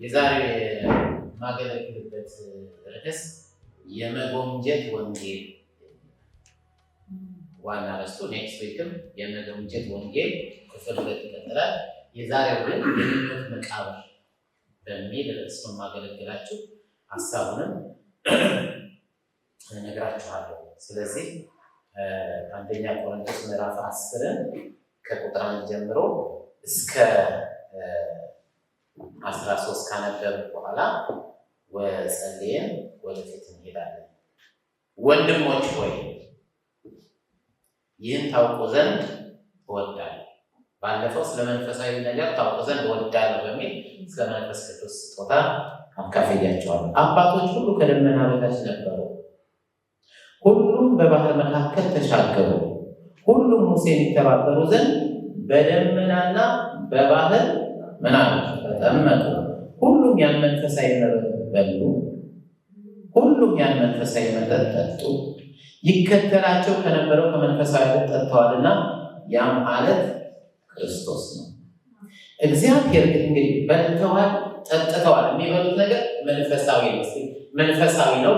የዛሬ ማገለግልበት ርዕስ የመጎምጀት ወንጌል ዋና ርዕሱ ኔክስት ዊክም የመጎምጀት ወንጌል ክፍል 2 ይቀጥላል። የዛሬው ግን የምኞት መቃብር በሚል ርዕስ ነው ማገለግላችሁ። ሐሳቡንም እነግራችኋለሁ። ስለዚህ አንደኛ ቆሮንቶስ ምዕራፍ 10 ከቁጥር 1 ጀምሮ እስከ 13 ካነበብን በኋላ ወጸልየን ወደፊት እንሄዳለን። ወንድሞች ሆይ ይህን ታውቁ ዘንድ እወዳለሁ። ባለፈው ስለ መንፈሳዊ ነገር ታውቁ ዘንድ እወዳለሁ በሚል ስለ መንፈስ ቅዱስ ስጦታ አካፍያቸዋለሁ። አባቶች ሁሉ ከደመና በታች ነበሩ፣ ሁሉም በባህር መካከል ተሻገሩ። ሁሉም ሙሴን ይተባበሩ ዘንድ በደመናና በባህር ተጠመቁ። ሁሉም ያን መንፈሳዊ መጠጥ በሉ፣ ሁሉም ያን መንፈሳዊ መጠጥ ጠጡ። ይከተላቸው ከነበረው ከመንፈሳዊ መጠጥ ጠጥተዋልና ያም ማለት ክርስቶስ ነው። እግዚአብሔር ግን እንግዲህ በልተዋል፣ ጠጥተዋል። የሚበሉት ነገር መንፈሳዊ ነው። መንፈሳዊ ነው፣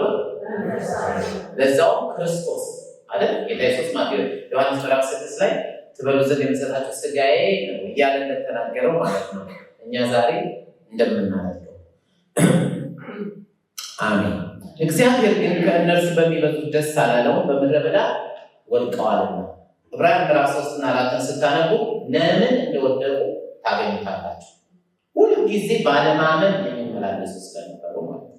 ለዛው ክርስቶስ አይደል? ጌታ ኢየሱስ ዮሐንስ ምዕራፍ 6 ላይ ትበሉ ዘንድ የምሰጣችሁ ሥጋዬ ነው እያለ እንደተናገረው ማለት ነው። እኛ ዛሬ እንደምናደርገው አሜን። እግዚአብሔር ግን ከእነርሱ በሚበዙት ደስ አላለውም፣ በምድረ በዳ ወድቀዋልና። ዕብራውያን ምዕራፍ 3 እና 4 ስታነቡ ለምን እንደወደቁ ታገኙታላችሁ። ሁሉ ጊዜ ባለማመን የሚመላለሱ ስለነበሩ ማለት ነው።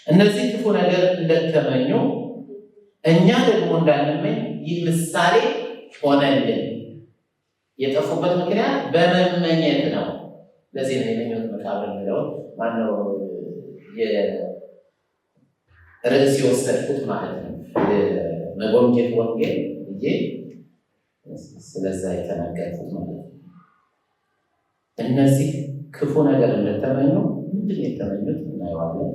እነዚህ ክፉ ነገር እንደተመኙ እኛ ደግሞ እንዳንመኝ ይህ ምሳሌ ሆነልን። የጠፉበት ምክንያት በመመኘት ነው። ለዚህ ነው የምኞት መቃብር የሚለውን ማነው ርዕስ የወሰድኩት ማለት ነው። የመጎምጀት ወንጌል ብዬ ስለዛ የተናገርኩት ማለት ነው። እነዚህ ክፉ ነገር እንደተመኙ ምንድን የተመኙት እናየዋለን።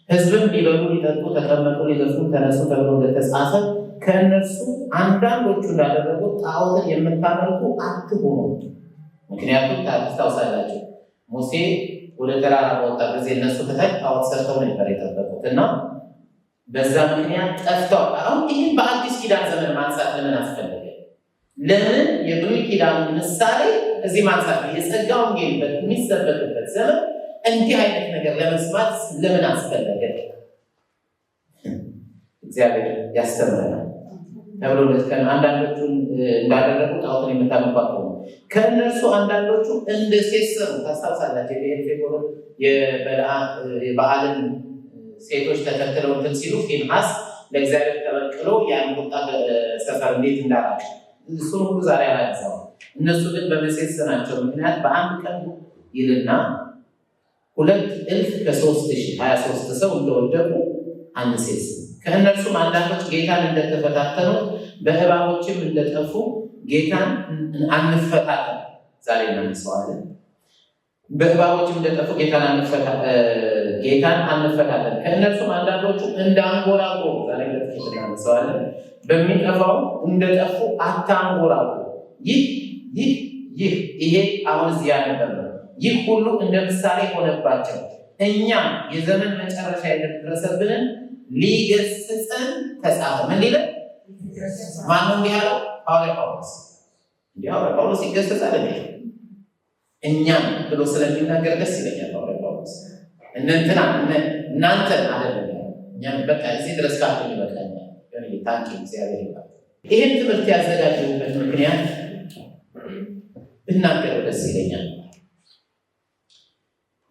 ሕዝብም ሊበሉ ሊጠጡ ተቀመጡ ሊዘፍኑ ተነሱ ተብሎ እንደተጻፈ ከእነርሱ አንዳንዶቹ እንዳደረጉት ጣዖትን የምታመልኩ አትሁኑ። ምክንያቱም ታስታውሳላችሁ ሙሴ ወደ ተራራ በወጣ ጊዜ እነሱ ከታች ጣዖት ሰርተው ነበር የጠበቁት እና በዛ ምክንያት ጠፍተዋል። አሁን ይህን በአዲስ ኪዳን ዘመን ማንሳት ለምን አስፈለገ? ለምን የብሉይ ኪዳን ምሳሌ እዚህ ማንሳት ነው? የጸጋ ወንጌል በሚሰበክበት ዘመን እንዲህ አይነት ነገር ለመስማት ለምን አስፈለገ? እግዚአብሔር ያስተምረናል ተብሎ አንዳንዶቹ እንዳደረጉ ጣዖትን የምታመልኩ ነው። ከእነርሱ አንዳንዶቹ እንደ ሴሰሩ ታስታውሳላችሁ። የበዓልን ሴቶች ተከትለው እንትን ሲሉ ፊንሐስ ለእግዚአብሔር ተበቅሎ ያን ቁጣ ሰፈር እንዴት እንዳራጭ እሱን ሁሉ ዛሬ አላነሳው። እነሱ ግን በመሴሰናቸው ምክንያት በአንድ ቀን ይልና 2,023 ሰው እንደወደቁ አንሴስን። ከእነርሱም አንዳንዶች ጌታን እንደተፈታተኑት በእባቦችም እንደጠፉ ጌታን አንፈታተን ዛሬ እናነሳዋለን። በእባቦችም እንደጠፉ ጌታን አንፈታተን። ከእነርሱም አንዳንዶቹ እንዳንጎራጎሩ ዛሬ ለጥቂት እናነሳዋለን። በሚጠፋው እንደጠፉ አታንጎራጉ። ይሄ አሁን እዚህ ያነበብ ነው። ይህ ሁሉ እንደ ምሳሌ ሆነባቸው፣ እኛ የዘመን መጨረሻ የደረሰብንን ሊገስጸን ተጻፈ። ምን ሊለን? ማነው እንዲህ ያለው? ሐዋርያ ጳውሎስ። እንዲህ ሐዋርያ ጳውሎስ ይገሰጻል እንዴ? እኛም ብሎ ስለሚናገር ደስ ይለኛል። ሐዋርያ ጳውሎስ እናንተን አይደለም እኛም በቃ እዚህ ድረስ ካሉ ይበቃኛል። ታንኪ እግዚአብሔር ይባል። ይህን ትምህርት ያዘጋጀሁበት ምክንያት ብናገረው ደስ ይለኛል።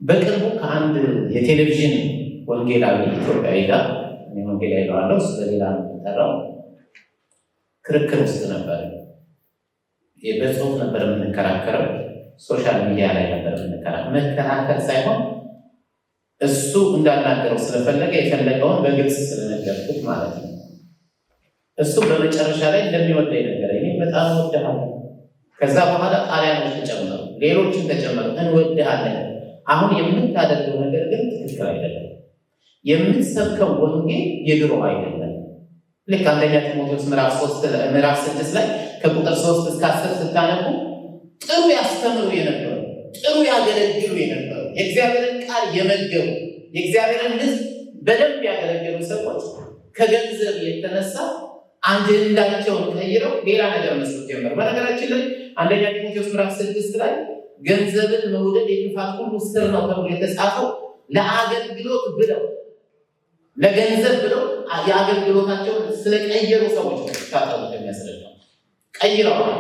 በቅርቡ ከአንድ የቴሌቪዥን ወንጌላዊ ኢትዮጵያዊ ጋር እኔ ወንጌላዊ ለዋለው ስለሌላ የሚጠራው ክርክር ውስጥ ነበር። በጽሁፍ ነበር የምንከራከረው፣ ሶሻል ሚዲያ ላይ ነበር መከራከር ሳይሆን እሱ እንዳናገረው ስለፈለገ የፈለገውን በግልጽ ስለነገርኩት ማለት ነው። እሱ በመጨረሻ ላይ እንደሚወደኝ ነገረኝ። እኔ በጣም እወድሃለሁ። ከዛ በኋላ ጣሊያኖች ተጨመሩ፣ ሌሎችም ተጨመሩ። እንወድሃለን፣ አሁን የምታደርገው ነገር ግን ትክክል አይደለም። የምትሰብከው ወንጌል የድሮ አይደለም። ልክ አንደኛ ጢሞቴዎስ ምዕራፍ 6 ላይ ከቁጥር 3 እስከ 10 ስታነቡ ጥሩ ያስተምሩ የነበሩ ጥሩ ያገለግሉ የነበሩ የእግዚአብሔርን ቃል የመገቡ የእግዚአብሔርን ሕዝብ በደንብ ያገለገሉ ሰዎች ከገንዘብ የተነሳ አጀንዳቸውን ቀይረው ሌላ ነገር መስራት ጀመሩ። በነገራችን ላይ አንደኛ ጢሞቴዎስ ምዕራፍ 6 ላይ ገንዘብን መውደድ የክፋት ሁሉ ስር ነው ተብሎ የተጻፈው ለአገልግሎት ብለው ለገንዘብ ብለው የአገልግሎታቸውን ስለቀየሩ ሰዎች ነው ታጣው የሚያስረዳው ቀይረዋል።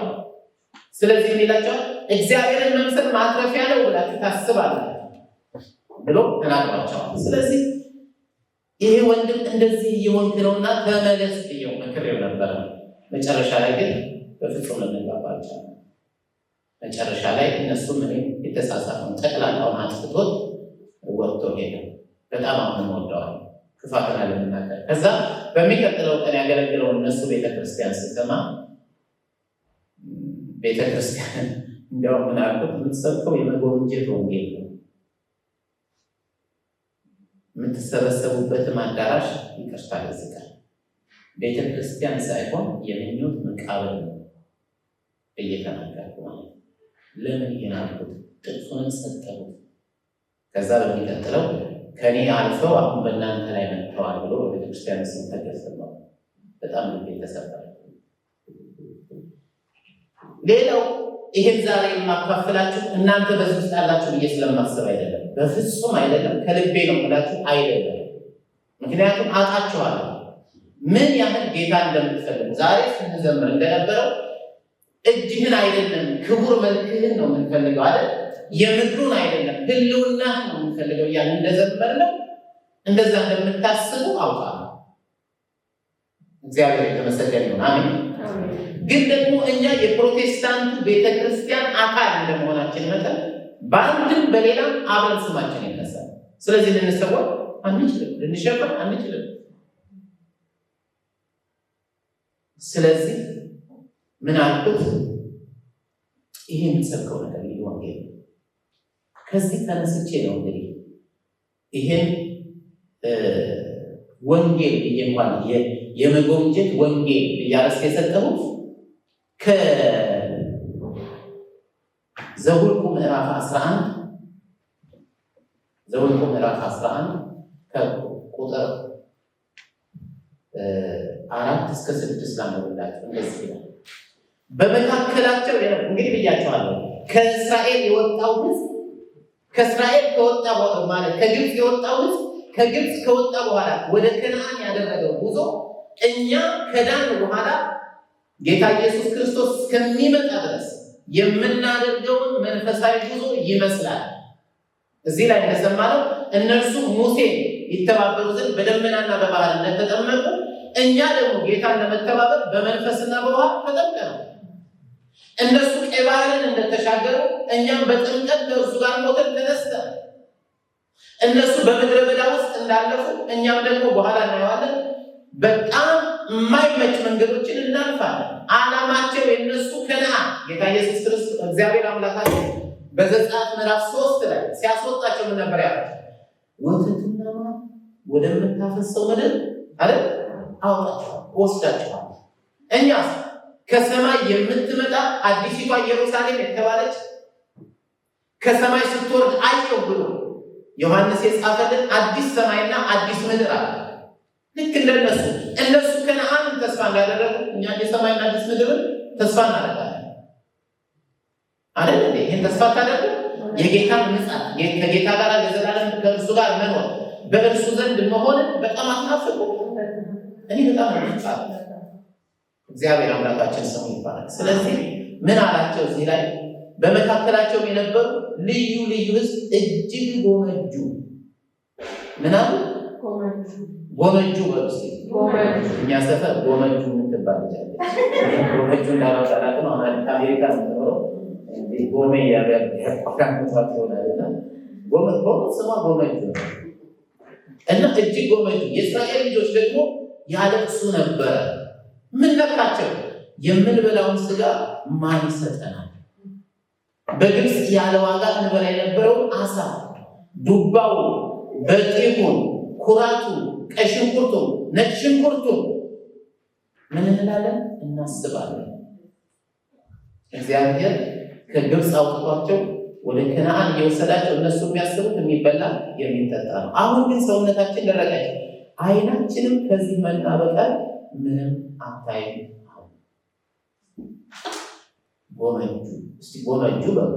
ስለዚህ ሌላቸው እግዚአብሔርን መምሰል ማትረፊያ ነው ብላችሁ ታስባላችሁ ብሎ ተናግሯቸዋል። ስለዚህ ይሄ ወንድም እንደዚህ እየሆንክ ነውና ተመለስ ብየው መክሬው ነበር። መጨረሻ ላይ ግን በፍጹም ልንግባባ አልቻልንም። መጨረሻ ላይ እነሱም እኔ የተሳሳተውን ጠቅላላውን አጥፍቶት ወጥቶ ሄደ። በጣም አሁን ወደዋል ክፋትን አለመናገር። ከዛ በሚቀጥለው ቀን ያገለግለው እነሱ ቤተክርስቲያን ስትሰማ ቤተክርስቲያን እንዲያው ምን አልኩት፣ የምትሰብከው የመጎምጀት ወንጌል ነው። የምትሰበሰቡበትም አዳራሽ ይቅርታ ይዝጋል። ቤተክርስቲያን ሳይሆን የምኞት መቃብር ነው እየተናገርኩ ማለት ነው። ለምን ይናልኩት ጥቅሱንም ሰጠሁት። ከዛ በሚቀጥለው ከኔ አልፈው አሁን በእናንተ ላይ መጥተዋል ብሎ በቤተክርስቲያን ሲተገሰ ነው። በጣም ልቤ ተሰበረ። ሌላው ይሄን ዛሬ የማካፈላችሁ እናንተ በዚህ ውስጥ ያላችሁ ብዬ ስለማስብ አይደለም፣ በፍጹም አይደለም፣ ከልቤ ነው የምላችሁ አይደለም። ምክንያቱም አውቃችኋለሁ ምን ያህል ጌታ እንደምትፈልጉ። ዛሬ ስንዘምር እንደነበረው እጅህን አይደለም ክቡር መልክህን ነው የምንፈልገው አይደል? የምድሩን አይደለም ህልውናህን ነው የምንፈልገው እያልን እንደዘመርነው እንደዛ እንደምታስቡ አውቃለሁ። እግዚአብሔር የተመሰገነ ይሁን። አሜን። ግን ደግሞ እኛ የፕሮቴስታንቱ ቤተክርስቲያን አካል እንደመሆናችን መጠን በአንድም በሌላም አብረን ስማችን ይነሳል። ስለዚህ ልንሰዋ አንችልም፣ ልንሸፈን አንችልም። ስለዚህ ምን አልኩት፣ ይሄ የምትሰብከው ነገር ወንጌል። ከዚህ ተነስቼ ነው እንግዲህ ይሄን ወንጌል እንኳን የመጎምጀት ወንጌል እያረስተ የሰጠሁት ከዘኍልቍ ምዕራፍ 11 ዘኍልቍ ምዕራፍ 11 ከቁጥር 4 እስከ 6 ላንብብላችሁ። እንደዚህ ይላል። በመካከላቸው እንግዲህ ብያቸዋለሁ፣ ከእስራኤል የወጣው ሕዝብ ከእስራኤል ከወጣ ማለት ከግብፅ የወጣው ሕዝብ ከግብፅ ከወጣ በኋላ ወደ ከነዓን ያደረገው ጉዞ እኛ ከዳን በኋላ ጌታ ኢየሱስ ክርስቶስ እስከሚመጣ ድረስ የምናደርገውን መንፈሳዊ ጉዞ ይመስላል። እዚህ ላይ እንደሰማነው እነርሱ ሙሴን ይተባበሩ ዘንድ በደመናና በባህር እንደተጠመቁ እኛ ደግሞ ጌታን ለመተባበር በመንፈስና በውሃ ተጠምቀናል። እነሱ ቀይ ባህርን እንደተሻገሩ እኛም በጥምቀት ከእርሱ ጋር ሞተን ተነስተናል። እነሱ በምድረ በዳ ውስጥ እንዳለፉ እኛም ደግሞ በኋላ እናየዋለን በጣም የማይመች መንገዶችን እናልፋለን። ዓላማቸው የነሱ ከነዓን ጌታ ኢየሱስ ክርስቶስ እግዚአብሔር አምላካቸው በዘጸአት ምዕራፍ 3 ላይ ሲያስወጣቸው ምን ነበር ያለው? ወተትና ማር ወደምታፈሰው ምድር አይደል አወጣቸዋል፣ ወስዳቸዋል። እኛስ ከሰማይ የምትመጣ አዲሲቷ ኢየሩሳሌም የተባለች ከሰማይ ስትወርድ አየሁ ብሎ ዮሐንስ የጻፈልን አዲስ ሰማይና አዲስ ምድር አለ። ልክ እንደነሱ እነሱ ከነዓንን ተስፋ እንዳደረጉ እኛ የሰማይና አዲስ ምድርን ተስፋ እናደርጋለን አይደል? ይህን ተስፋ ታደርጉ የጌታን ምጽአት ከጌታ ጋር ለዘላለም ከእርሱ ጋር መኖር በእርሱ ዘንድ መሆንን በጣም አትናፍቁ? እኔ በጣም ምጽአት እግዚአብሔር አምላካችን ስሙ ይባላል። ስለዚህ ምን አላቸው እዚህ ላይ በመካከላቸው የነበሩ ልዩ ልዩ ሕዝብ እጅግ ጎመጁ። ምን አሉ? ጎመጁ። በውስጥ እኛ ሰፈር ጎመጁ የምትባል ልጃለች። ጎመጁ እንዳላወጣላት ነው። አሁን አሜሪካ የምትኖረው ጎሜ ያቋራምቷት ይሆናልና ጎመት ስሟ ጎመጁ እና እጅግ ጎመጁ። የእስራኤል ልጆች ደግሞ ያለቅሱ ነበረ። ምን ነካቸው? የምንበላውን ስጋ ማን ይሰጠናል? በግብፅ ያለ ዋጋ እንበላ የነበረውን አሳ፣ ዱባው፣ በጤፉን፣ ኩራቱ፣ ቀይ ሽንኩርቱ፣ ነጭ ሽንኩርቱ ምን እንላለን? እናስባለን። እግዚአብሔር ከግብፅ አውጥቷቸው ወደ ከነዓን እየወሰዳቸው እነሱ የሚያስቡት የሚበላ የሚጠጣ ነው። አሁን ግን ሰውነታችን ደረቀች፣ ዓይናችንም ከዚህ መና በቀር ምንም አታይም። ጎመጁ። እስቲ ጎመጁ በሉ።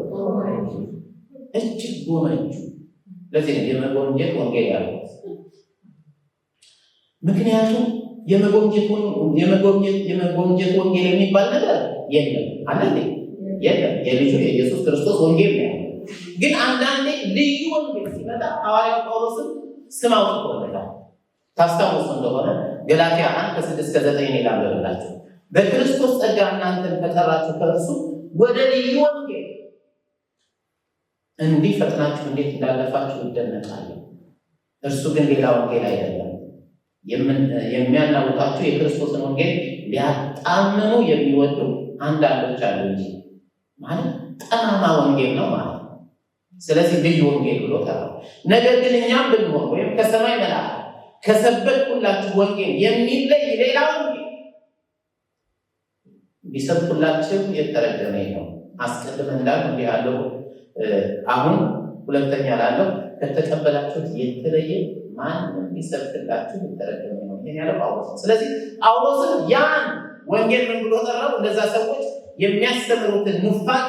እጅግ ጎመጁ። ለዚህ ነው የመጎምጀት ወንጌል ያሉት። ምክንያቱም የመጎምጀት ወንጌል የሚባል ነገር የለም። አንዳንዴ የለም፣ የልጁ የኢየሱስ ክርስቶስ ወንጌል ነው። ግን አንዳንዴ ልዩ ወንጌል ሲመጣ ሐዋርያው ጳውሎስም ስም አውጥቶለታል። ታስታውሱ እንደሆነ ገላትያ 1:6-9 ላንብብላችሁ። በክርስቶስ ጸጋ እናንተን ከጠራችሁ ከእርሱ ወደ ልዩ ወንጌል እንዲህ ፈጥናችሁ እንዴት እንዳለፋችሁ ይደነቃለሁ። እርሱ ግን ሌላ ወንጌል አይደለም። የሚያናውጣችሁ የክርስቶስን ወንጌል ሊያጣምሙ የሚወዱ አንዳንዶች አሉ እንጂ ማለት ጠማማ ወንጌል ነው ማለት ነው። ስለዚህ ልዩ ወንጌል ብሎ ተራው። ነገር ግን እኛም ብንሆን ወይም ከሰማይ መልአክ ከሰበክሁላችሁ ወንጌል የሚለይ ሌላ ወንጌል ቢሰብኩላችሁ የተረገመ ነው። አስቀድመን እንዳልኩ እንዲህ ያለው አሁን ሁለተኛ ላለው ከተቀበላችሁት የተለየ ማንም ቢሰብክላችሁ የተረገመ ነው። ይሄን ያለው ጳውሎስ። ስለዚህ ጳውሎስን ያን ወንጌል ምን ብሎ ጠራው? እነዛ ሰዎች የሚያስተምሩትን ኑፋቅ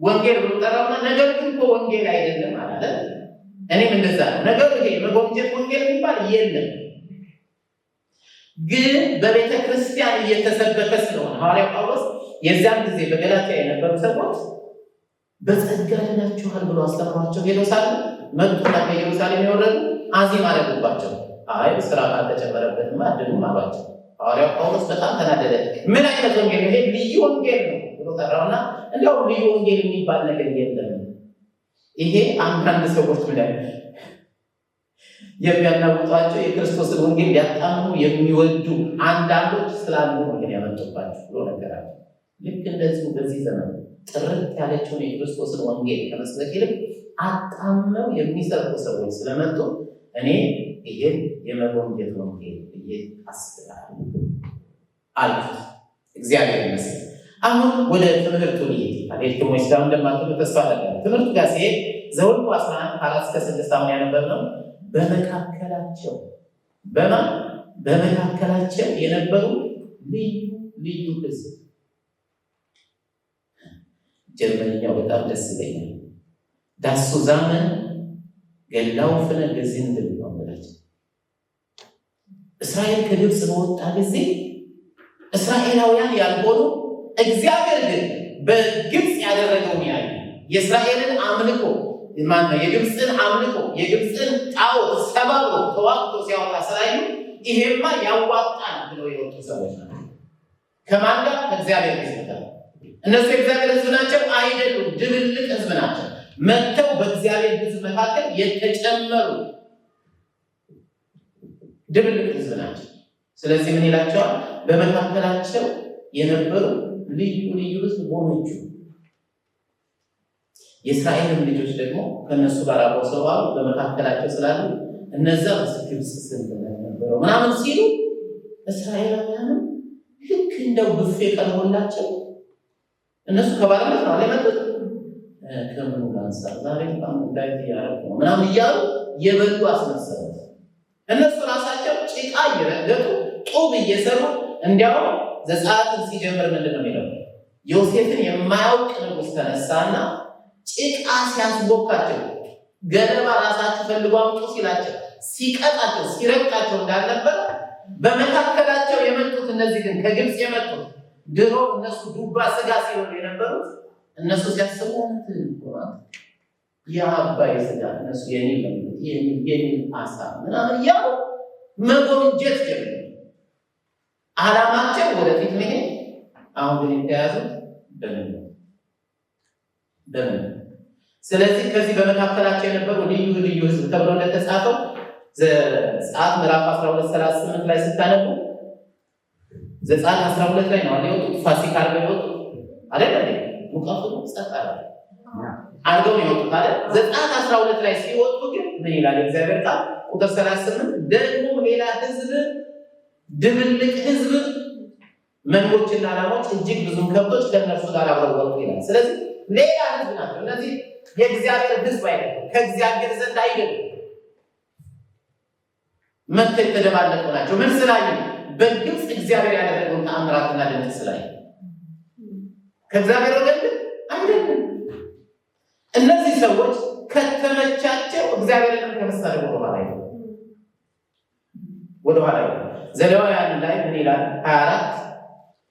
ወንጌል ብሎ ጠራውና ነገር ግን ወንጌል አይደለም አለ። እኔም እንደዛ ነው። ነገር ግን የመጎምጀት ወንጌል የሚባል የለም። ግን በቤተ ክርስቲያን እየተሰበከ ስለሆነ ሐዋርያው ጳውሎስ የዚያን ጊዜ በገላትያ የነበሩ ሰዎች በጸጋ ድናችኋል ብሎ አስተምሯቸው ሄደው ሳለ መጡና ከኢየሩሳሌም የወረዱ አዚም አደረጉባቸው። አይ ስራ ካልተጨመረበትማ አድኑም አሏቸው። ሐዋርያው ጳውሎስ በጣም ተናደደ። ምን አይነት ወንጌል ይሄ? ልዩ ወንጌል ነው ብሎ ጠራውና እንዲያው ልዩ ወንጌል የሚባል ነገር የለም። ይሄ አንዳንድ ሰዎች ምን የሚያናውጧቸው የክርስቶስን ወንጌል ሊያጣምሙ የሚወዱ አንዳንዶች ስላሉ ወንጌል ያመጡባቸው ብሎ ነገራቸው። ልክ እንደዚሁ በዚህ ዘመን ጥርት ያለችውን የክርስቶስን ወንጌል ከመስበክ ይልቅ አጣመው የሚሰብኩ ሰዎች ስለመጡ እኔ ይሄን የመጎምጀት ወንጌል ብዬ አስባለሁ አልኩት። እግዚአብሔር ይመስገን። አሁን ወደ ትምህርቱ ልሄድ አሌክሞች ጋር እንደማትሉ ተስፋ አደርጋለሁ። ትምህርቱ ጋር ሲሄድ ዘኍልቍ 11:4-6 አሁን ያነበብነው በመካከላቸው በመካከላቸው የነበሩ ልዩ ልዩ ሕዝብ። ጀርመንኛው በጣም ደስ ይለኛል። ዳስ zusammen gelaufene Gesindel ነው ማለት። እስራኤል ከግብፅ በወጣ ጊዜ እስራኤላውያን ያልሆኑ እግዚአብሔር ግን በግብፅ ያደረገውን ያዩ የእስራኤልን አምልኮ ማነው የግብፅን አምልኮ የግብፅን ጣዖት ሰባብሮ ተዋግቶ ሲያወጣ ስላዩ ይሄማ ያዋጣል ብለው የወጡ ሰዎች ናቸው። ከማን ጋር? ከእግዚአብሔር ሕዝብ ጋር። እነሱ የእግዚአብሔር ሕዝብ ናቸው አይደሉም፣ ድብልቅ ሕዝብ ናቸው። መጥተው በእግዚአብሔር ሕዝብ መካከል የተጨመሩ ድብልቅ ሕዝብ ናቸው። ስለዚህ ምን ይላቸዋል? በመካከላቸው የነበሩ ልዩ ልዩ ሕዝብ ሆኖቹ የእስራኤልን ልጆች ደግሞ ከነሱ ጋር አብረው ሰዋሉ በመካከላቸው ስላሉ እነዛ ግብፅ ነበረው ምናምን ሲሉ እስራኤላውያንም ልክ እንደው ብፌ ቀርቦላቸው እነሱ ከባርነት ነው አለመጡት ከምኑ ጋንሳ ዛሬ እንኳን እንዳይት ያረቁ ምናምን እያሉ የበሉ አስመሰሉት። እነሱ ራሳቸው ጭቃ እየረገጡ ጡብ እየሰሩ እንዲያው ዘጸአትን ሲጀምር ምንድን ነው የሚለው? ዮሴፍን የማያውቅ ንጉሥ ተነሳና ጭቃ ሲያስቦካቸው ገለባ ራሳቸው ፈልጎ አምጡ ሲላቸው ሲቀጣቸው ሲረግጣቸው እንዳልነበረ በመካከላቸው የመጡት እነዚህ ግን ከግብፅ የመጡት ድሮ እነሱ ዱባ ስጋ ሲሆኑ የነበሩት እነሱ ሲያስቡ የአባይ ስጋ እነሱ የኒል አሳ ምናምን እያሉ መጎምጀት ጀመሩ። ዓላማቸው ወደፊት መሄድ። አሁን ግን የተያዙት በምን? ስለዚህ ከዚህ በመካከላቸው የነበሩ ልዩ ልዩ ሕዝብ ተብሎ እንደተጻፈው ዘጸአት ምዕራፍ 12:38 ላይ ስታነቡ ዘጸአት 12 ላይ ነው የወጡት። ፋሲካ አድርገው የወጡት አይደል? ሙቀቱ ጸጣ አድርገው የወጡት አይደል? ዘጸአት 12 ላይ ሲወጡ ግን ምን ይላል እግዚአብሔር ቃል? ቁጥር 38 ደግሞ ሌላ ሕዝብ ድብልቅ ሕዝብ መንጎችና ላሞች እጅግ ብዙ ከብቶች ከእነርሱ ጋር አብረው ወጡ ይላል። ስለዚህ ሌላ ህዝብ ናቸው። እነዚህ የእግዚአብሔር ህዝብ አይደለም፣ ከእግዚአብሔር ዘንድ አይደለም። መጥተው የተደባለቁ ናቸው። ምን ስላዩ? በግብፅ እግዚአብሔር ያደረገውን ተአምራትና ድንቅ ስላዩ። ከእግዚአብሔር ወገን አይደለም። እነዚህ ሰዎች ከተመቻቸው እግዚአብሔርን ከመሳደብ ወደኋላ ዘሌዋውያን ላይ ምን ይላል? 24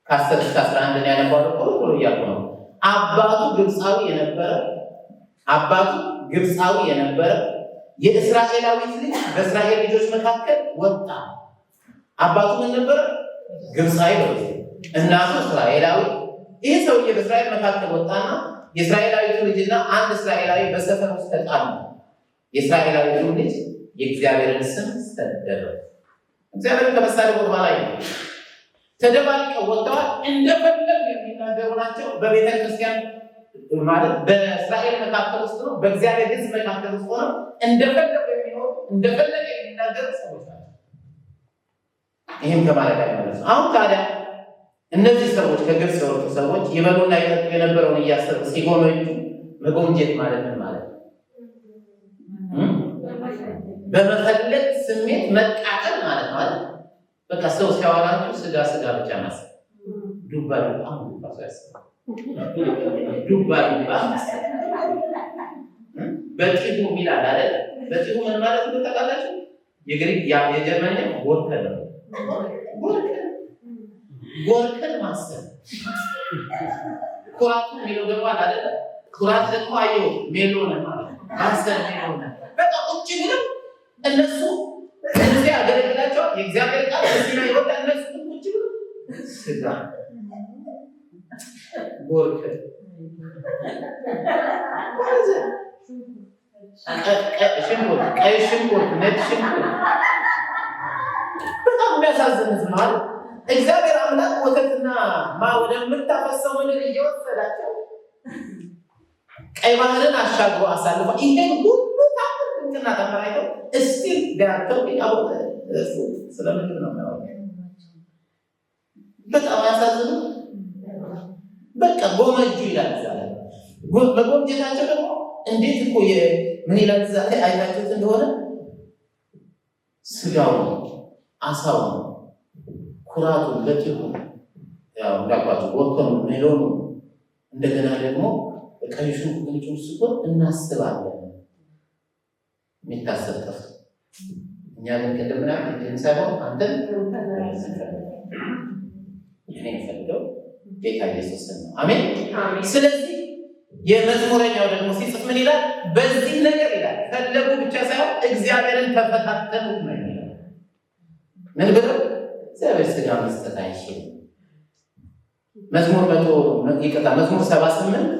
ከ10 እስከ 11 ያነባሉ። ቶሎ እያልኩ ነው። አባቱ ግብፃዊ የነበረ የእስራኤላዊት ልጅ በእስራኤል ልጆች መካከል ወጣ። አባቱ ምን ነበረ? ግብፃዊ ነው። እናቱ እስራኤላዊ። ይህ ሰውዬ በእስራኤል መካከል ወጣና የእስራኤላዊቱ ልጅና አንድ እስራኤላዊ በሰፈር ውስጥ ተጣሉ። የእስራኤላዊቱ ልጅ የእግዚአብሔርን ስም ሰደበ። እግዚአብሔርን ከመሳደብ ወደኋላ ተደባልቀው ወጥተዋል። እንደፈለጉ የሚናገሩ ናቸው። በቤተ ክርስቲያን ማለት በእስራኤል መካከል ውስጥ ነው፣ በእግዚአብሔር ሕዝብ መካከል ውስጥ ሆነው እንደፈለጉ የሚኖሩ እንደፈለገ የሚናገሩ ሰዎች ናቸው። ይህም ከማለት አይመለሱ። አሁን ታዲያ እነዚህ ሰዎች ከግብፅ የወጡ ሰዎች ይበሉና ይጠጡ የነበረውን እያሰቡ ሲጎመጁ፣ መጎምጀት ማለት ምን ማለት ነው? በመፈለግ ስሜት መቃጠል ማለት ማለት በቃ ሰው ሲያወራችሁ ስጋ ብቻ ማሰብ ዱባ በጢሁ ሚላል አይደል? በጢሁ ምን ማለት ነው ታውቃላችሁ? የግሪክ የጀርመንኛ ጎርከን ነው። ጎርከን ማሰብ ኩራት የሚለው ደግሞ አይደለ? ኩራት ደግሞ አየው ሜሎን ማለት ነው። ማሰብ ሜሎን በቃ ቁጭ ብለው እነሱ እዚህ ያገለግላቸዋል። የእግዚአብሔር ቃል እዚህ ነው ይወጣ። እነሱ ቁጭ ብለው ስጋ ጎርከን ቀይ ሽንኩርት፣ ነጭ ሽንኩርት በጣም የሚያሳዝን ህዝብ ነው። እግዚአብሔር አምላክ ወተትና ወደምታፈሰው ምድር እየወሰዳቸው ቀይ ባህርን አሻግሮ አሳልፎ ይሄን ሁሉ ታምርና ተመራይተው እስቲል ዳርተው ይጣው ስለምንድን ነው የሚያወራው? በጣም ያሳዝኑ። በቃ ጎመጁ ይላል ዛሬ በጎምጀታቸው ደግሞ እንዴት እኮ ምን ይላል ዛሬ አይታችሁት እንደሆነ ስጋው አሳው ኩራቱ ለጥሩ ያው እንዳቋቱ ወጥተው ሜሎኑ እንደገና ደግሞ ቀይሹ ግንጩን ስቆ እናስባለን የሚታሰጠፍ እኛ ግን ቀደምና እንሳይሆን አንተን እኔ ፈልገው ጌታ ኢየሱስ ነው። አሜን። ስለዚህ የመዝሙረኛው ደግሞ ሲጽፍ ምን ይላል? በዚህ ነገር ይላል ፈለጉ ብቻ ሳይሆን እግዚአብሔርን ተፈታተኑ ነው የሚለው። ምን ብለው? እግዚአብሔር ስጋ መስጠት አይችልም። መዝሙር 78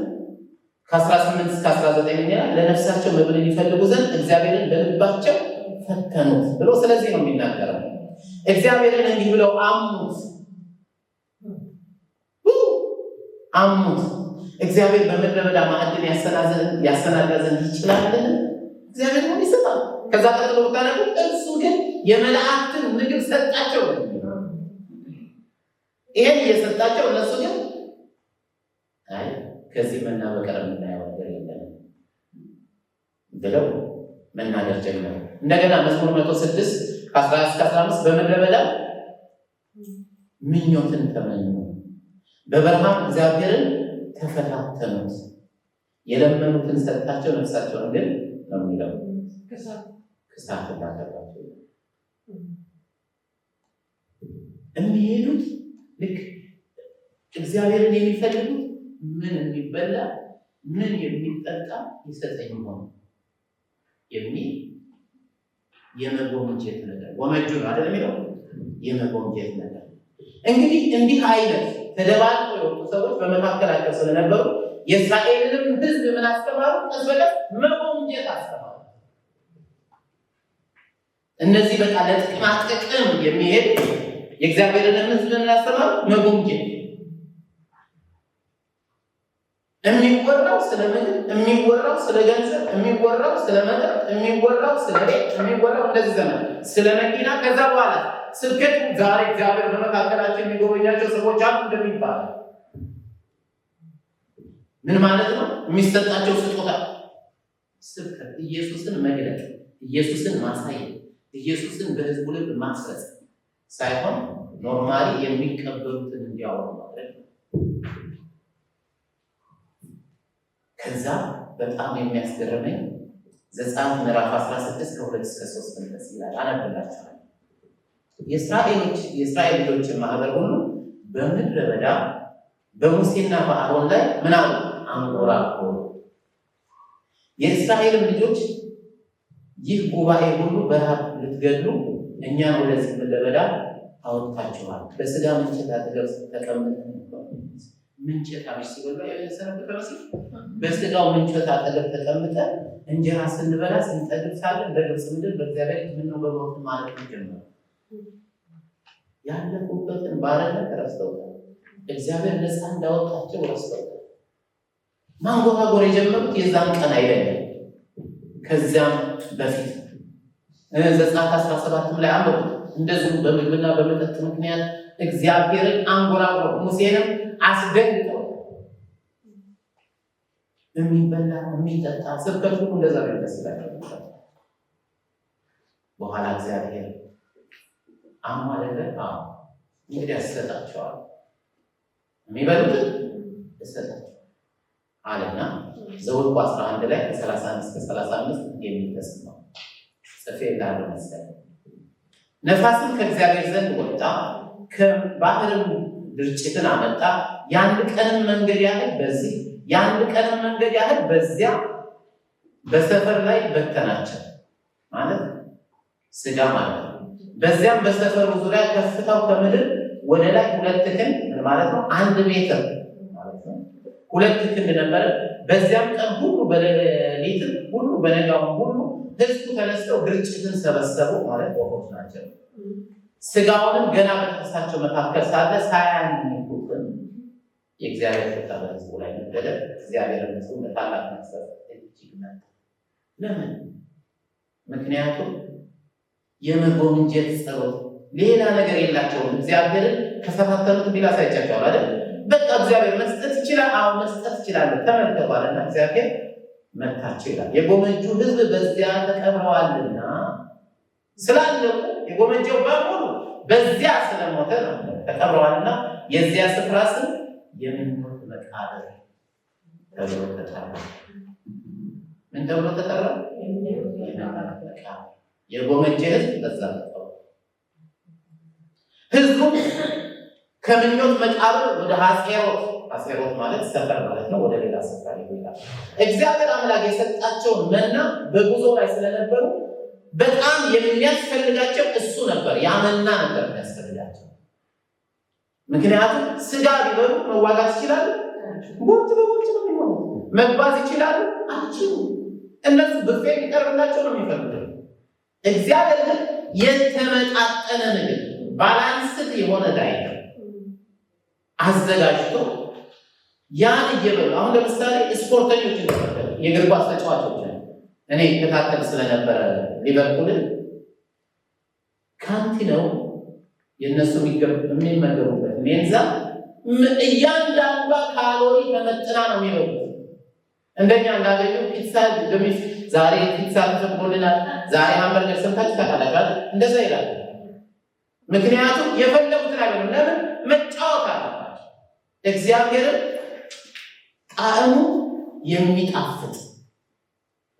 ከ18 እስከ 19 ይላል ለነፍሳቸው መብልን ይፈልጉ ዘንድ እግዚአብሔርን በልባቸው ፈተኑት ብሎ ስለዚህ ነው የሚናገረው። እግዚአብሔርን እንዲህ ብለው አሙት። እግዚአብሔር በምድረ በዳ ማዕድን ያሰናዳ ዘንድ ይችላልን? እግዚአብሔር ነው ይሰጣል። ከዛ ቀጥሎ ወጣነው እሱ ግን የመላእክትን ምግብ ሰጣቸው። ይሄን እየሰጣቸው እነሱ ግን አይ ከዚህ መና በቀር የምናየው ነገር የለም ብለው መናገር ጀመሩ። እንደገና መዝሙር 106 ከ11 እስከ 15 በምድረ በዳ ምኞትን ተመኙ፣ በበረሃም እግዚአብሔርን ተፈታተኑት፣ የለመኑትን ሰጣቸው፣ ነፍሳቸውን ግን ነው የሚለው ክሳት እንዳደረጋቸው የሚሄዱት ልክ እግዚአብሔርን የሚፈልጉት ምን የሚበላ ምን የሚጠጣ ይሰጠኝ ሆነ የሚል የመጎምጀት ነገር ወመጁ አይደል የሚለው የመጎምጀት ነገር። እንግዲህ እንዲህ አይነት ተደባልቀው የወጡ ሰዎች በመካከላቸው ስለነበሩ የእስራኤልንም ሕዝብ ምን አስተማሩ? ቀስ በቀስ መጎምጀት አስተማሩ። እነዚህ በቃ ለጥቅማ ጥቅም የሚሄድ የእግዚአብሔርን ሕዝብ ምን አስተማሩ? መጎምጀት። የሚወራው ስለ ምግብ፣ የሚወራው ስለ ገንዘብ፣ የሚወራው ስለ መጠጥ፣ የሚወራው ስለ ቤት፣ የሚወራው እንደዚህ ዘመን ስለ መኪና። ከዛ በኋላ ስብከቱ ዛሬ እግዚአብሔር በመካከላቸው የሚጎበኛቸው ሰዎች አሉ እንደሚባል ምን ማለት ነው? የሚሰጣቸው ስጦታ ስብከት፣ ኢየሱስን መግለጥ፣ ኢየሱስን ማሳየት፣ ኢየሱስን በሕዝቡ ልብ ማስረጽ ሳይሆን ኖርማሊ የሚቀበሉትን እንዲያወሩ ማድረግ ነው። ከዛ በጣም የሚያስገርመኝ ዘጸአት ምዕራፍ 16 ከ2-3 ድረስ ይላል። አነብላችኋለሁ። የእስራኤል ልጆችን ማህበር ሁሉ በምድረ በዳ በሙሴና በአሮን ላይ ምን አሉ? አንጎራጎሩ። የእስራኤልም ልጆች ይህ ጉባኤ ሁሉ በረሃብ ልትገድሉ እኛን ወደዚህ ምድረ በዳ አወጥታችኋል። በስጋ ምንቸት አጠገብ ተቀምጠን ምንቸት አብሽ ሲበሉ የሰነበት መስል በስጋው ምንቸት አጠገብ ተቀምጠን እንጀራ ስንበላ ስንጠግብ ሳለን በግብፅ ምድር በእግዚአብሔር ምነው በሞት ማለት ጀመሩ። ያለፉበትን ባርነት ረስተውታል። እግዚአብሔር ነፃ እንዳወጣቸው ረስተውታል። ማንጎራጎር የጀመሩት የዛን ቀን አይደለም፣ ከዚያም በፊት ዘጸአት 17 ላይ አንበቡት። እንደዚሁ በምግብና በመጠጥ ምክንያት እግዚአብሔርን አንጎራጎር፣ ሙሴንም አስደንግጠው የሚበላ የሚጠጣ ስብከት ሁሉ እንደዛ ይመስላቸው። በኋላ እግዚአብሔር አማለለ። እንግዲህ ያሰጣቸዋል፣ የሚበሉትን እሰጣቸዋል አለና ዘኍልቍ 11 ላይ ከ31-35 የሚተስማው ጽፌ ላለው መሰለ። ነፋስም ከእግዚአብሔር ዘንድ ወጣ፣ ከባህርም ድርጭትን አመጣ። የአንድ ቀንም መንገድ ያህል በዚህ የአንድ ቀንም መንገድ ያህል በዚያ በሰፈር ላይ በተናቸው ማለት ስጋ ማለት ነው። በዚያም በሰፈሩ ዙሪያ ከፍታው ከምድር ወደ ላይ 2 ክንድ ማለት ነው 1 ሜትር ማለት ነው 2 ክንድ ነበረ። በዚያም ቀን ሁሉ በሌሊትም ሁሉ በነጋውም ሁሉ ሕዝቡ ተነስተው ድርጭትን ሰበሰቡ ማለት ወፎች ናቸው። ስጋውንም ገና በጥርሳቸው መካከል ሳለ ሳያንኩትም የእግዚአብሔር ቁጣ በሕዝቡ ላይ ነደደ። እግዚአብሔር ሕዝቡ በታላቅ መቅሰፍት እጅግ መታ። ለምን? ምክንያቱም የመጎምጀት ጸሎት፣ ሌላ ነገር የላቸውም። እግዚአብሔርን ከፈታተኑት ቢላ ሳይቻቸዋል አይደል? በቃ እግዚአብሔር መስጠት ይችላል። አሁን መስጠት ይችላል ተመልከቷልና እግዚአብሔር መታቸው ይላል። የጎመጁ ሕዝብ በዚያ ተቀብረዋልና ስላለቁ የጎመጀው በሙሉ በዚያ ስለሞተ ነው ተቀብረዋልና የዚያ ስፍራ ስም የምኞት መቃብር ተብሎ ተጠራ። ምን ተብሎ ተጠራ? የምኞት መቃብር። የጎመጀ ሕዝብ በዛ ተቀብረ። ሕዝቡ ከምኞት መቃብር ወደ ሐጼሮት ማለት ሰፈር ማለት ነው፣ ወደ ሌላ ስፍራ ይሄዳል። እግዚአብሔር አምላክ የሰጣቸውን መና በጉዞ ላይ ስለነበሩ በጣም የሚያስፈልጋቸው እሱ ነበር። ያ መና ነበር የሚያስፈልጋቸው። ምክንያቱም ስጋ ቢበሉ መዋጋት ይችላሉ፣ ቦርጭ በቦርጭ ነው የሚሆኑ። መጓዝ ይችላሉ፣ አይችሉም። እነሱ ብፌ ሊቀርብላቸው ነው የሚፈልጉት። እግዚአብሔር ግን የተመጣጠነ ምግብ ባላንስድ የሆነ ዳይት አዘጋጅቶ ያን እየበሉ አሁን ለምሳሌ ስፖርተኞች እንደነበረ የእግር ኳስ ተጫዋቾች እኔ ከታተል ስለነበረ ሊቨርፑልን ካንቲነው የእነሱ የሚመገቡበት ሜንዛ እያንዳንዷ ካሎሪ ተመጥና ነው የሚበሉት። እንደኛ እንዳገኘው ፒትሳ ደሚስ ዛሬ ፒትሳ ተሰጥቶልናል፣ ዛሬ ሃምበርገር ሰምታችሁ ታውቃላችሁ። እንደዛ ይላል። ምክንያቱም የፈለጉትን አይደለም። ለምን? መጫወት አለባቸው። እግዚአብሔርን ጣዕሙ የሚጣፍጥ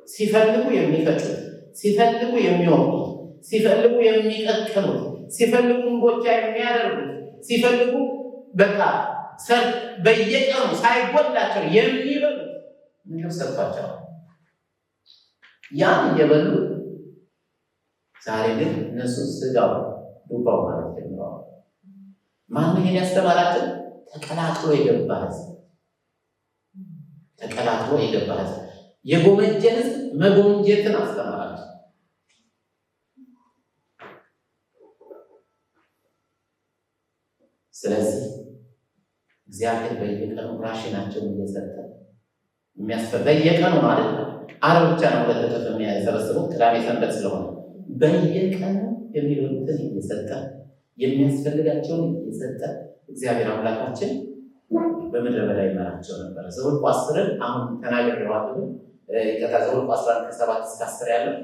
ሲፈልጉ የሚፈጩት፣ ሲፈልጉ የሚወጡት፣ ሲፈልጉ የሚቀቅሉት፣ ሲፈልጉ እንጎቻ የሚያደርጉት፣ ሲፈልጉ በቃ በየቀኑ ሳይጎላቸው የሚበሉት ምግብ ሰጥቷቸዋል። ያን እየበሉ ዛሬ ግን እነሱ ስጋው ዱባው ማለት ጀምረዋል። ማን ይሄን ያስተማራቸው? ተቀላቅሎ የገባ ሕዝብ፣ ተቀላቅሎ የገባ ሕዝብ የጎመጀ ሕዝብ መጎምጀትን አስተማራቸው። ስለዚህ እግዚአብሔር በየቀኑ ራሽናቸውን እየሰጠ በየቀኑ ማለት ነው። ዓርብ ብቻ ነው 2 እጥፍ የሚያሰበስቡት፣ ቅዳሜ ሰንበት ስለሆነ በየቀኑ የሚበሉትን እየሰጠ የሚያስፈልጋቸውን እየሰጠ እግዚአብሔር አምላካችን በምድረ በዳ ይመራቸው ነበረ። ዘኍልቍ 10ን አሁን ተናግሬዋለሁ። ዘኍልቍ 11 ከ7 እስከ 10 ያለው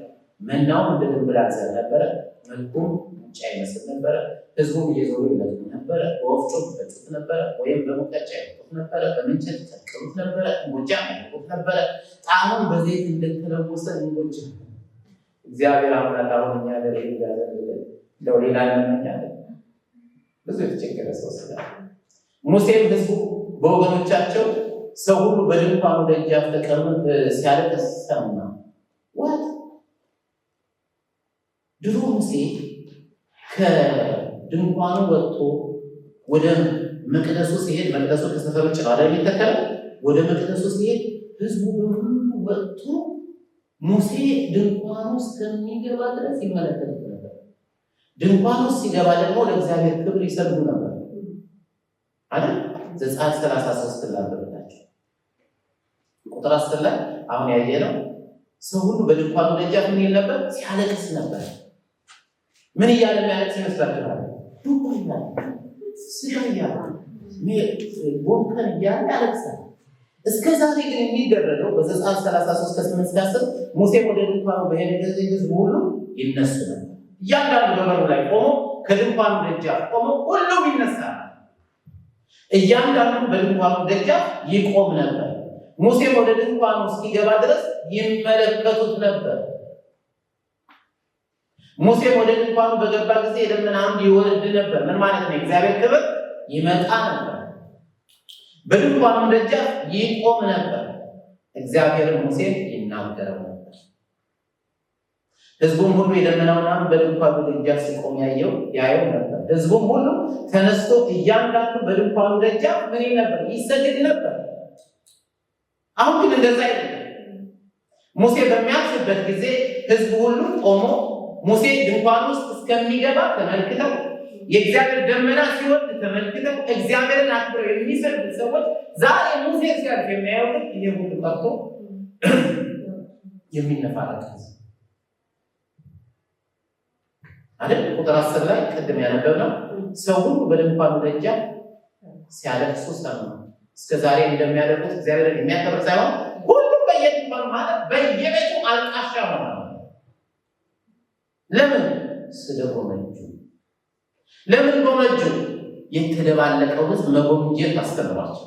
መናው እንደ ድንብላል ዘር ነበረ፣ መልኩም ሙጫ ይመስል ነበረ። ሕዝቡም እየዞሩ ይለቅሙ ነበረ፣ በወፍጮ ይፈጩት ነበረ፣ ወይም በሙቀጫ ይወቅጡት ነበረ፣ በምንቸት ይቀቅሉት ነበረ፣ እንጎቻ ያደርጉት ነበረ። ጣዕሙም በዘይት እንደተለወሰ እንጎቻ። እግዚአብሔር አምላክ አሁን እኛ ለው ሌላ እንመኛለን። ብዙ የተቸገረ ሰው ስላለ ሙሴም ሕዝቡ በወገኖቻቸው ሰው ሁሉ በድንኳኑ ደጃፍ ተቀምጦ ሲያለቅስ ሰማ። ዋት ድሮ ሙሴ ከድንኳኑ ወጥቶ ወደ መቅደሱ ሲሄድ፣ መቅደሱ ከሰፈሩ ውጭ ነው አይደል የሚተከለው። ወደ መቅደሱ ሲሄድ ሕዝቡ በሙሉ ወጥቶ ሙሴ ድንኳኑ እስከሚገባ ድረስ ይመለከት ነበር። ድንኳኑ ሲገባ ደግሞ ለእግዚአብሔር ክብር ይሰግዱ ነበር አይደል? ዘጸአት 33 ላንብብላችሁ ቁጥር 10 ላይ አሁን ያየነው ሰው ሁሉ በድንኳኑ ደጃፍ ምን ይል ነበር? ሲያለቅስ ነበር። ምን እያለ የሚያለቅስ ይመስላችኋል? ስጋ እያለ ቦከን እያለ ያለቅሳል። እስከ ዛሬ ግን የሚደረገው በዘጸአት 33 ከ8 እስከ 10 ሙሴ ወደ ድንኳኑ በሄደ ጊዜ ሕዝቡ ሁሉ ይነሱ ነበር። እያንዳንዱ በበሩ ላይ ቆሞ ከድንኳኑ ደጃፍ ቆሞ ሁሉም ይነሳል። እያንዳንዱ በድንኳኑ ደጃፍ ይቆም ነበር። ሙሴም ወደ ድንኳኑ እስኪገባ ድረስ ይመለከቱት ነበር። ሙሴም ወደ ድንኳኑ በገባ ጊዜ የደመና ዓምድ ይወርድ ነበር። ምን ማለት ነው? እግዚአብሔር ክብር ይመጣ ነበር። በድንኳኑ ደጃፍ ይቆም ነበር። እግዚአብሔር ሙሴን ይናገረው ነበር። ሕዝቡም ሁሉ የደመናውን ዓምድ በድንኳኑ ደጃፍ ሲቆም ያየው ነበር። ሕዝቡም ሁሉ ተነስቶ እያንዳንዱ በድንኳኑ ደጃፍ ምን ይል ነበር? ይሰግድ ነበር። አሁን ግን እንደዛ አይደለም። ሙሴ በሚያልፍበት ጊዜ ሕዝቡ ሁሉ ቆሞ ሙሴ ድንኳን ውስጥ እስከሚገባ ተመልክተው፣ የእግዚአብሔር ደመና ሲወርድ ተመልክተው እግዚአብሔርን አክብረው የሚሰግዱ ሰዎች ዛሬ ሙሴ ሲያልፍ የሚያዩት ይሄ ሁሉ ቀርቶ የሚነፋረቅ አይደል? ቁጥር 10 ላይ ቅድም ያነበብነው ሰው ሁሉ በድንኳኑ ደጃፍ ሲያለቅሱ ሰማ። እስከ ዛሬ እንደሚያደርጉት እግዚአብሔርን የሚያከብር ሳይሆን ሁሉም በየድንኳኑ ማለት በየቤቱ አልቃሻ ሆነ። ለምን? ስለጎመጁ። ለምን ጎመጁ? የተደባለቀው ሕዝብ መጎምጀት አስተምሯቸው።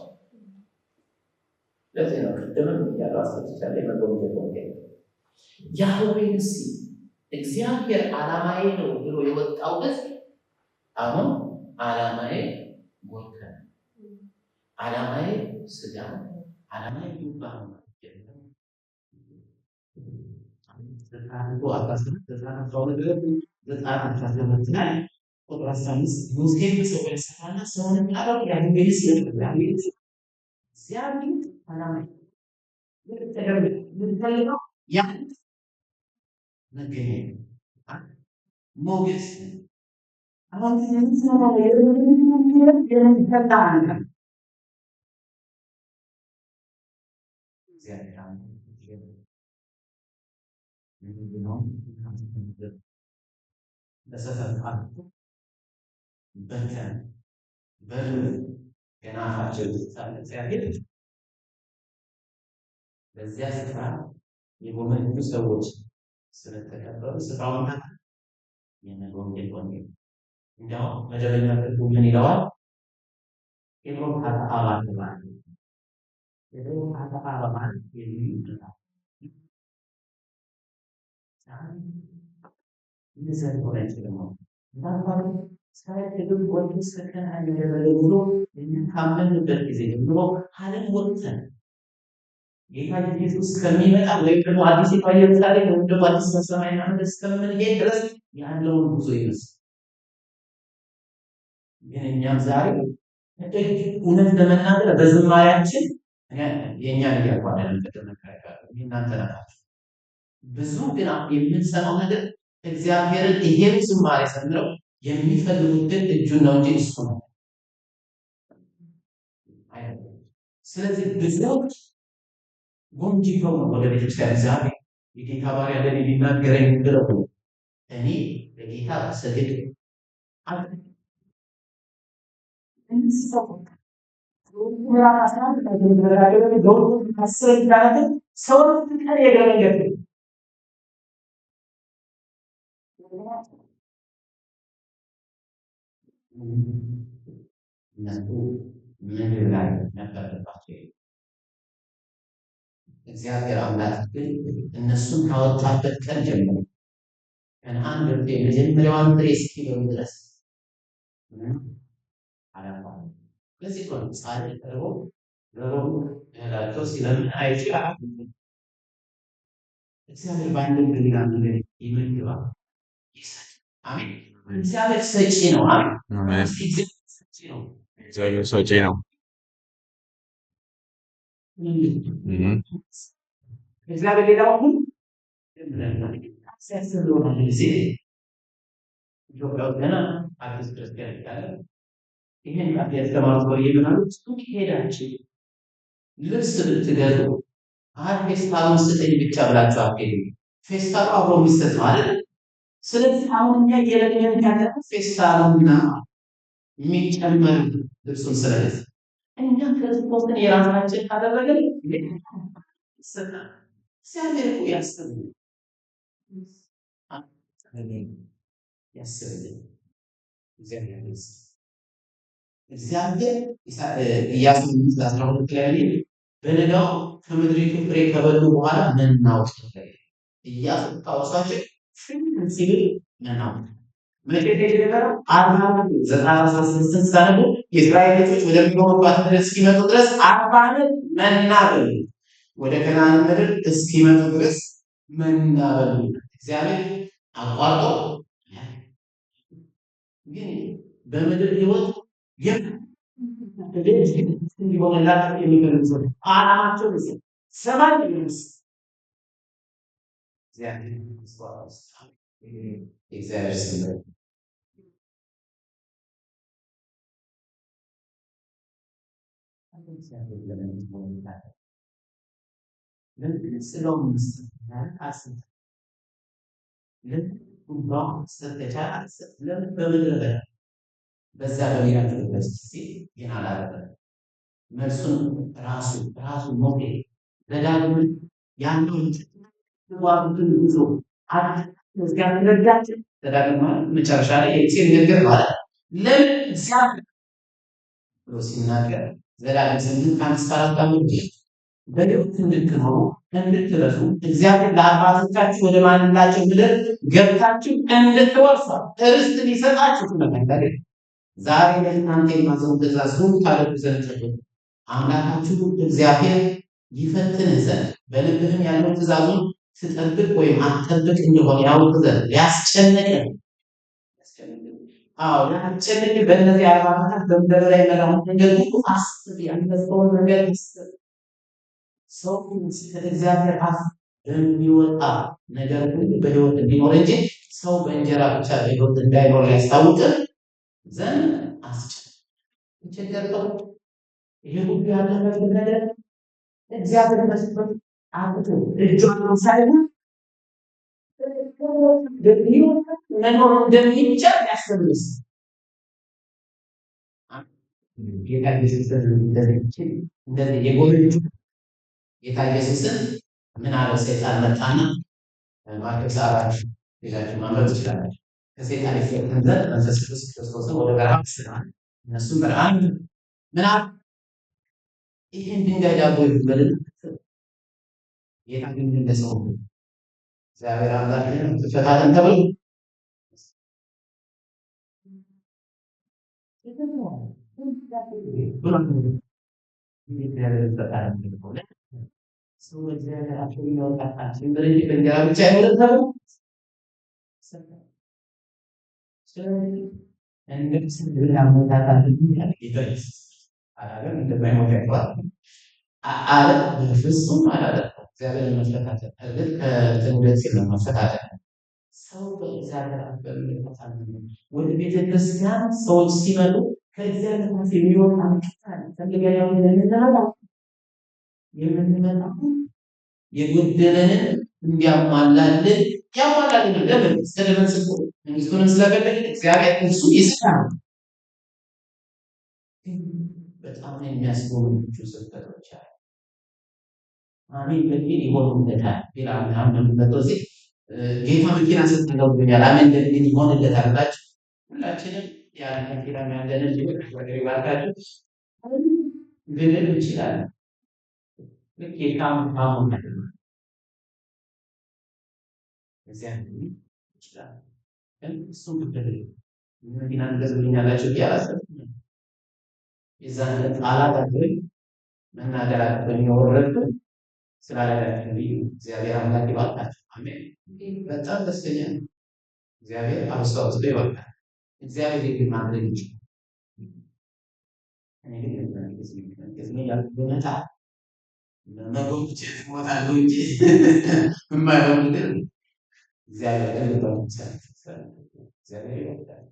ለዚህ ነው ቅድምም እያለው አስፈጭቻለ መጎምጀት ወንጌል ያህዌ ንሲ እግዚአብሔር ዓላማዬ ነው ብሎ የወጣው ሕዝብ አሁን ዓላማዬ ወርከ፣ ዓላማዬ ስጋ፣ ዓላማዬ ይባል ነው። በዚያ ስፍራ የጎመጁ ሰዎች ስለተከበሩ ስፍራውን የመጎምጀት ወንጌል እንዲያው መደበኛ ትርጉም ምን ይለዋል? ኤብሮን ሀተአባ ማለት ኤብሮን ሀተአባ ማለት የሚሉታል ይዘን ሆነች ደግሞ እንዳባሩ ሳይደግም ወንድ ሰከና ያደረገ ብሎ የሚታመንበት ጊዜ ጀምሮ ዓለም ወጥተን ጌታ ኢየሱስ ከሚመጣ ወይም ደግሞ አዲስ ኢየሩሳሌም ወይም ደግሞ አዲስ ሰማይና ምድር እስከምንሄድ ድረስ ያለውን ጉዞ ይመስል ግን እኛም ዛሬ እውነት ለመናገር በዝማሬያችን የእኛን እያቋዳን ተደረጋጋ እናንተ ናችሁ። ብዙ ግን የምንሰማው ነገር እግዚአብሔርን ይሄን ዝማሬ ሰምረው የሚፈልጉትን እጁን ነው እንጂ እሱ ነው። ስለዚህ ብዙዎች ጎምጅተው ነው ወደ ቤተክርስቲያን ዛሬ የጌታ ባሪያ ለኔ ሊናገረኝ ብለው እኔ ለጌታ ሰግድ ምዕራፍ 11 ከተደረጋቸው በሁሉ አስር ኪዳናትን ሰውን ፍቅር የገለገሉ እነሱ ምድር ላይ ነበረባቸው። እግዚአብሔር አምላክ ግን እነሱን ካወጣበት ቀን ጀምሮ ከነአን ገብቶ የመጀመሪያዋን ፍሬ እስኪበሉ ድረስ አላቋረጠም። ለዚህ ነው ጻድቅ ቀርቦ ዘሩን እህላቸው ሲለምን አይቼ እግዚአብሔር በአንድም በሌላ መንገድ ይመግባል፣ ይሰጣል። አሜን። እግዚአብሔር ሰጪ ነው። አሜን። እግዚአብሔር ሰጪ ነው። እግዚአብሔር ሌላው ሁሉ ሲያስብሎና ጊዜ ኢትዮጵያ ገና አዲስ ክርስቲያን ይላል። ይህን ቃል ያስተማሩት ወሬ ምናሉት ሄዳችሁ ልብስ ብትገዙ ፌስታሉን ስጠኝ ብቻ ብላችሁ አትሄዱ። ፌስታሉ አብሮ የሚሰጥ ነው አይደል? ስለዚህ አሁን እኛ የለየን ያለ ፌስታሉና የሚጨመር ልብሱን ስለዚህ እኛ ክርስቶስን የራሳችን ካደረግን ይሰጣል። እግዚአብሔር እኮ ያስብልን እግዚአብሔር ኢያሱ 12 ላይ በነጋው ከምድሪቱ ፍሬ ከበሉ በኋላ መናው ተፈጠረ። ኢያሱ ታውሳችሁ ፍሬን ሲል መናው መቼ ተጀመረው? 40 ሳነቡ የእስራኤል ልጆች ወደሚኖሩባት ምድር እስኪመጡ ድረስ 40 ዓመት መና በሉ። ወደ ከነዓን ምድር እስኪመጡ ድረስ መና በሉ። እግዚአብሔር አቋርጦ ግን በምድር ህይወት እንዲሆንላቸው የሚገልጹ ዓላማቸው ሰማይ እግዚአብሔር ስም በዛ በሚያደርግበት ጊዜ ግን አላደረገም። መልሱን ራሱ ሞቴ ለዳግም ያለውን ዋርቱን ይዞ እስኪያስረዳቸው ተዳግማ መጨረሻ ላይ የእግዚአብሔር ንግግር ማለት ለምን እግዚአብሔር ብሎ ሲናገር ዘዳግም 8:5-4 ዓመት በሕይወት እንድትኖሩ እንድትረሱ እግዚአብሔር ለአባቶቻችሁ ወደ ማንላቸው ምድር ገብታችሁ እንድትወርሱ ርስት ሊሰጣችሁ ተመለከተ። ዛሬ ለእናንተ የማዘው ትእዛዝ ሁሉ ታደርጉ ዘንድ ተጠበቁ። አምላካችሁ እግዚአብሔር ይፈትንህ ዘንድ በልብህም ያለው ትእዛዙን ትጠብቅ ወይም አትጠብቅ እንደሆነ ያውቅ ዘንድ ሊያስጨንቅህ ሊያስጨንቅህ በእነዚህ 40 ዓመታት በምድር ላይ የመራውን ነገር ሁሉ አስብ። ያለፈውን ነገር አስብ። ሰው ከእግዚአብሔር አፍ በሚወጣ ነገር ሁሉ በሕይወት እንዲኖር እንጂ ሰው በእንጀራ ብቻ በሕይወት እንዳይኖር ያስታውቅህ ዘንድ አስቸገረው። ይሄ ሁሉ ያለበት ነገር እግዚአብሔር መስጠት አጥቶ እጇን ሳይሆን መኖር እንደሚቻል ያስተምርስ ጌታ ኢየሱስን እንደዚህ የጎበኙ ጌታ ኢየሱስን ምን አለው? ሰይጣን መጣና ማርቆስ 4 ሌላችሁ ማንበብ ትችላላችሁ። ከሰይጣን ይፈተን ዘንድ መንፈስ ቅዱስ ክርስቶስን ወደ በረሃ ወሰደው። እነሱም በረሃ ምን አሉ? ይህን ድንጋይ ዳቦ ይበል። ጌታ ግን እንደሰው እግዚአብሔር አምላክ ተፈታተን ተብሎ ሰው እግዚአብሔር አፍሪ ነው ታታችን በልጅ በእንጀራ ብቻ አይኖርም ተብሎ ስለዚህ እንደዚህ ብላ ሞታታት ይላል ጌታ ኢየሱስ አላለም። እንደማይሞት ያውቃል አለ። በፍጹም አላለም። እግዚአብሔር መፈታተን እርግጥ ከትንቢት ሲል መፈታተን ሰው በእግዚአብሔር አፈርታታን ወደ ቤተ ክርስቲያን ሰዎች ሲመጡ ከእግዚአብሔር ጋር የሚወጣ አንቀጣን ተለያዩ ለምንለው የምንመጣው የጎደለንን እንዲያሟላልን ያሟላልን ለምን ስለደረን ስቆ መንግስቱን ስለገደለ እግዚአብሔር እሱ ይሰጣል። በጣም የሚያስጎመጁ ስብከቶች አሉ። አሜን በሚል ይሆኑለታል ይላል። አሁን በዚህ ጌታ መኪና ስትነግሩኛል አሜን በሚል ይሆንለታል ብላችሁ ሁላችንም ያን መኪና ያለንን ይባርካችሁ ልንል እንችላለን። ልክ የካሙ ነገር እግዚአብሔር ይችላል። ግን እሱም ብድር መኪና እንደዝብኛላችሁ ያላሰብ የዛን ቃላት አድርግ መናገር በሚወረድ ስላላችሁ እግዚአብሔር አምላክ ይባርካችሁ። አሜን። በጣም ደስተኛ ነው። እግዚአብሔር አብስቶ ይባርካል። እግዚአብሔር ይግን ማድረግ ይችላል። እኔ ግን ያልኩት መጎብቼ ሞታለሁ እንጂ የማይሆን ግን እግዚአብሔር እግዚአብሔር ይባርካል።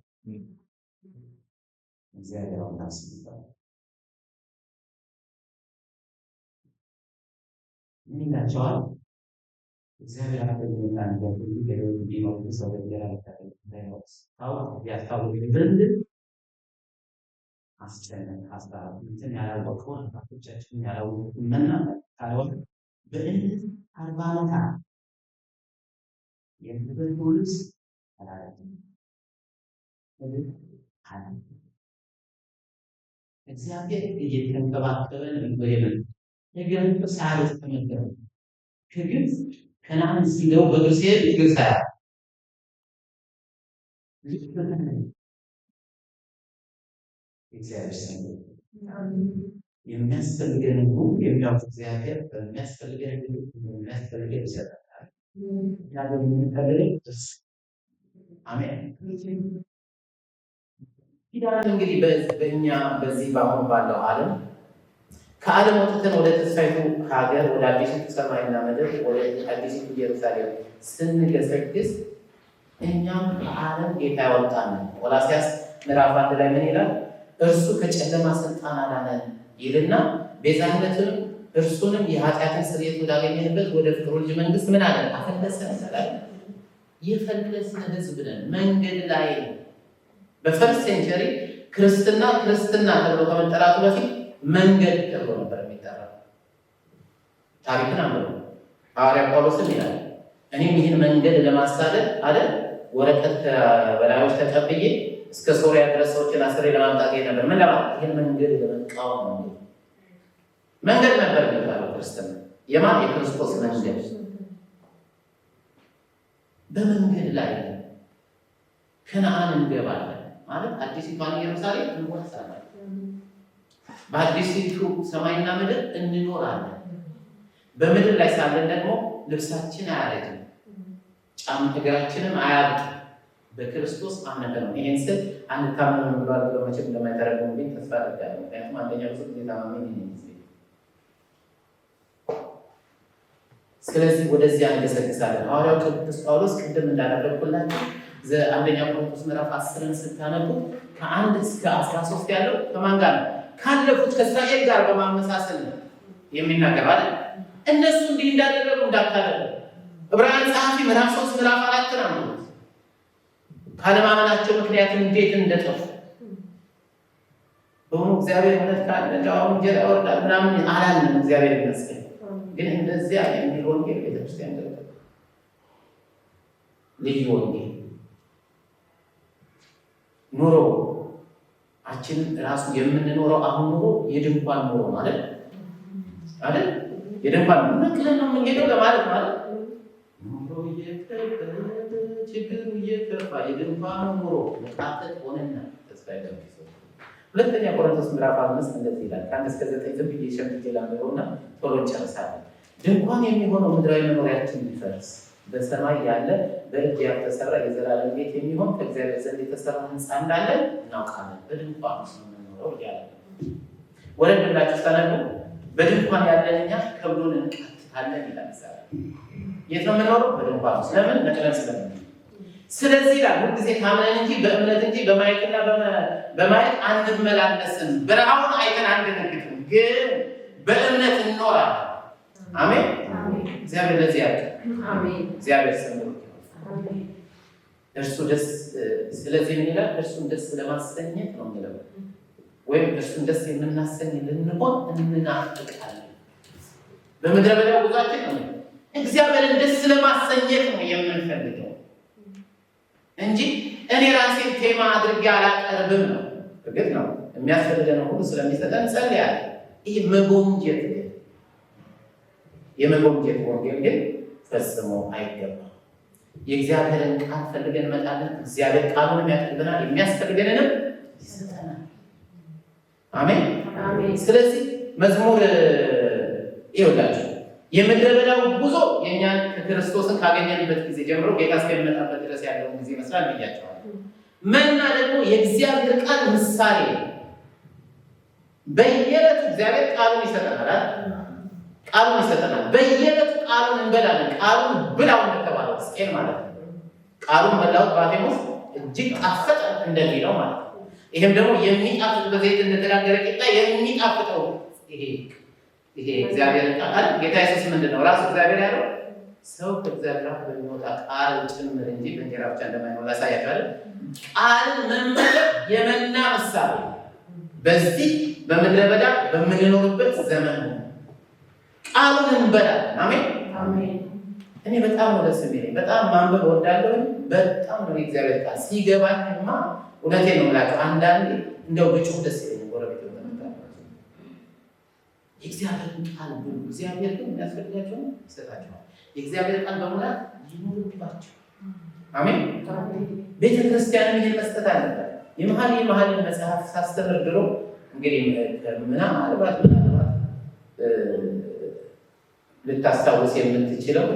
እግዚአብሔር አምላክ ይባርካል። ምን ናቸዋል? እግዚአብሔር አምላክ አንደው ይገረው ቢሆን ሰው ያላልታለ ዳይኖስ አው ያታወቀ ዘንድ አስተነን አስተራው እንትን ያላወቀው አባቶቻችን ያላወቁ መናገር ታዲያ በእንት 40 ዓመት የነበረው ፖሊስ አላለም እግዚአብሔር እየተንከባከበን ነው። የግብፅ ሳይርስ ተመገረ ከግብፅ ከነዓን ሲገቡ በግብፅ ግብፅ እግዚአብሔር ሰው የሚያስፈልገን ሁሉ የሚያውቅ እግዚአብሔር በሚያስፈልገን ሁሉ የሚያስፈልገን ይሰጣል። ያለው የሚፈልገው አሜን። ኪዳን እንግዲህ በእኛ በዚህ በአሁን ባለው ዓለም ከዓለም ወጥተን ወደ ተስፋይቱ ሀገር ወደ አዲሲቱ ሰማይና ምድር ወደ አዲሲቱ ኢየሩሳሌም ስንገሰግስ እኛም ከዓለም ጌታ ያወጣን። ቆላስይስ ምዕራፍ 1 ላይ ምን ይላል? እርሱ ከጨለማ ስልጣን አዳነን ይልና ቤዛነትን እርሱንም የኃጢአትን ስርየት ወዳገኘንበት ወደ ፍቅሩ ልጅ መንግስት ምን አለ? አፈለሰን ይላል። የፈለስን ህዝብ ነን። መንገድ ላይ በፈርስት ሴንቸሪ ክርስትና ተብሎ ከመጠራቱ በፊት መንገድ ተብሎ ነበር የሚጠራው። ታሪክን አንብቡ። ሐዋርያ ጳውሎስም ይላል እኔም ይህን መንገድ ለማሳደድ አለ ወረቀት ከበላዮች ተቀብዬ እስከ ሶሪያ ድረስ ሰዎችን አስሬ ለማምጣት ነበር። ምን ለማለት? ይህን መንገድ ለመቃወም ነው። መንገድ ነበር የሚባለው ክርስትና። የማን? የክርስቶስ መንገድ። በመንገድ ላይ ከነዓን እንገባለን ማለት አዲሲቷን ኢየሩሳሌም እንወርሳለን። በአዲሲቱ ሰማይና ምድር እንኖራለን። በምድር ላይ ሳለን ደግሞ ልብሳችን አያረጅም፣ እግራችንም አያብጥም። በክርስቶስ አምነን ነው። ይሄን ስል አንታመንም ብሏል ብሎ መቼም እንደማይተረጉም ግን ተስፋ አደርጋለሁ። ምክንያቱም አንደኛ ብዙ ጊዜ ታማሚ ነኝ። ስለዚህ ወደዚያ እንገሰግሳለን። ሐዋርያው ቅዱስ ጳውሎስ ቅድም እንዳደረግኩላችሁ አንደኛ ቆሮንቶስ ምዕራፍ 10ን ስታነቡ ከ1 እስከ 13 ያለው ከማን ጋር ነው? ካለፉት ከእስራኤል ጋር በማመሳሰል ነው የሚናገረው አይደል? እነሱ እንዲህ እንዳደረጉ እንዳታደርጉ። ዕብራውያን ጸሐፊ ምዕራፍ 3 ምዕራፍ 4 ነው ካለማመናቸው ምክንያት እንዴት እንደጠፉ። በእውኑ እግዚአብሔር እውነት ካለ እንዳው እንጀራ ያወርዳል ምናምን አላልንም። እግዚአብሔር ይመስገን። ግን እንደዚያ የሚል ወንጌል ቤተክርስቲያን ደረገ። ልዩ ወንጌል ኑሮ አችን ራሱ የምንኖረው አሁን ኑሮ የድንኳን ኑሮ ማለት አይደል? የድንኳን ነቅለን ነው የምንሄደው ለማለት ማለት ኑሮ እየከበደ ችግሩ እየከፋ የድንኳን ኑሮ መቃተት ሆነና ተስፋ ይደርሳል። ሁለተኛ ቆሮንቶስ ምዕራፍ 5 እንደዚህ ይላል። ከ1 እስከ 9 ዝም ብዬ ሸምድጄ ላምረውና ቶሎ እንጨርሳለን። ድንኳን የሚሆነው ምድራዊ መኖሪያችን ቢፈርስ በሰማይ ያለ በእጅ ያልተሰራ የዘላለም ቤት የሚሆን ከእግዚአብሔር ዘንድ የተሰራ ሕንፃ እንዳለ እናውቃለን። በድንኳን ውስጥ የምንኖረው እያለ ወረድ ብላችሁ ስታነቡ በድንኳን ያለን እኛ ከብዶን እንቃትታለን ይላል። የት ነው የምንኖረው? በድንኳን ውስጥ። ለምን? ነቅለን ስለምን። ስለዚህ ይላል ሁልጊዜ ካምነን እንጂ በእምነት እንጂ በማየትና በማየት አንመላለስም። በረሃውን አይተን አንደነግጥም፣ ግን በእምነት እንኖራለን። አሜን። እግዚአብሔር ለዚህ ያለ አሜን። እግዚአብሔር ስሙ እርሱ ደስ ስለዚህ ምን ይላል? እርሱን ደስ ለማሰኘት ነው የሚለው። ወይም እርሱን ደስ የምናሰኝ ልንሆን እንናፍቃለን። በምድረ በዳ ጉዟችን ነው እግዚአብሔርን ደስ ለማሰኘት ነው የምንፈልገው እንጂ እኔ ራሴን ቴማ አድርጌ አላቀርብም ነው። እርግጥ ነው የሚያስፈልገን ሁሉ ስለሚሰጠን እንጸልያለን። ይህ መጎምጀት ግን የመጎምጀት ወንጌል ግን ፈጽሞ አይገባም። የእግዚአብሔርን ቃል ፈልገን እንመጣለን። እግዚአብሔር ቃሉንም ያቀርብልናል፣ የሚያስፈልገንንም ይሰጠናል። አሜን አሜን። ስለዚህ መዝሙር ይኸውላችሁ የምድረ በዳው ጉዞ የእኛን ክርስቶስን ካገኘንበት ጊዜ ጀምሮ ጌታ እስከሚመጣበት ድረስ ያለውን ጊዜ ይመስላል ብያቸዋለሁ። መና ደግሞ የእግዚአብሔር ቃል ምሳሌ ነው። በየዕለቱ እግዚአብሔር ቃሉን ይሰጠናል። ቃሉን ይሰጠናል። በየዕለቱ ቃሉን እንበላለን። ቃሉን ብላው እንደተባለው ስጤን ማለት ነው። ቃሉን በላሁት በአፌም ውስጥ እጅግ ጣፈጠ እንደሚለው ማለት ነው። ይህም ደግሞ የሚጣፍጥ በዘይት እንደተጋገረ ቂጣ የሚጣፍጠው ይሄ እግዚአብሔር ቃል ጌታ ኢየሱስ ምንድን ነው ራሱ እግዚአብሔር ያለው ሰው ከእግዚአብሔር አፍ በሚወጣ ቃል ጭምር እንጂ በእንጀራ ብቻ እንደማይኖር ያሳያችኋል። ቃል መመገብ የመና ምሳሌ በዚህ በምድረ በዳ በምንኖርበት ዘመን ነው። ቃሉን እንበላለን። አሜን አሜን። እኔ በጣም ነው ደስ የሚለኝ፣ በጣም ማንበብ እወዳለሁ። በጣም ነው የእግዚአብሔር ቃል ሲገባኝማ፣ እውነቴን ነው የምላቸው። አንዳንዴ እንደው ብጩህ ደስ ይለኛል። ጎረቤት የእግዚአብሔርን ቃል ብሉ። እግዚአብሔር ግን የሚያስፈልጋቸውን ይሰጣቸዋል። የእግዚአብሔር ቃል በሙላት ይኑርባቸው። አሜን። ቤተክርስቲያን ይህን መስጠት አለበት። የመኃልየ መጽሐፍ ሳስተምር ድሮ እንግዲህ ምናልባት ልታስታውስ የምትችለው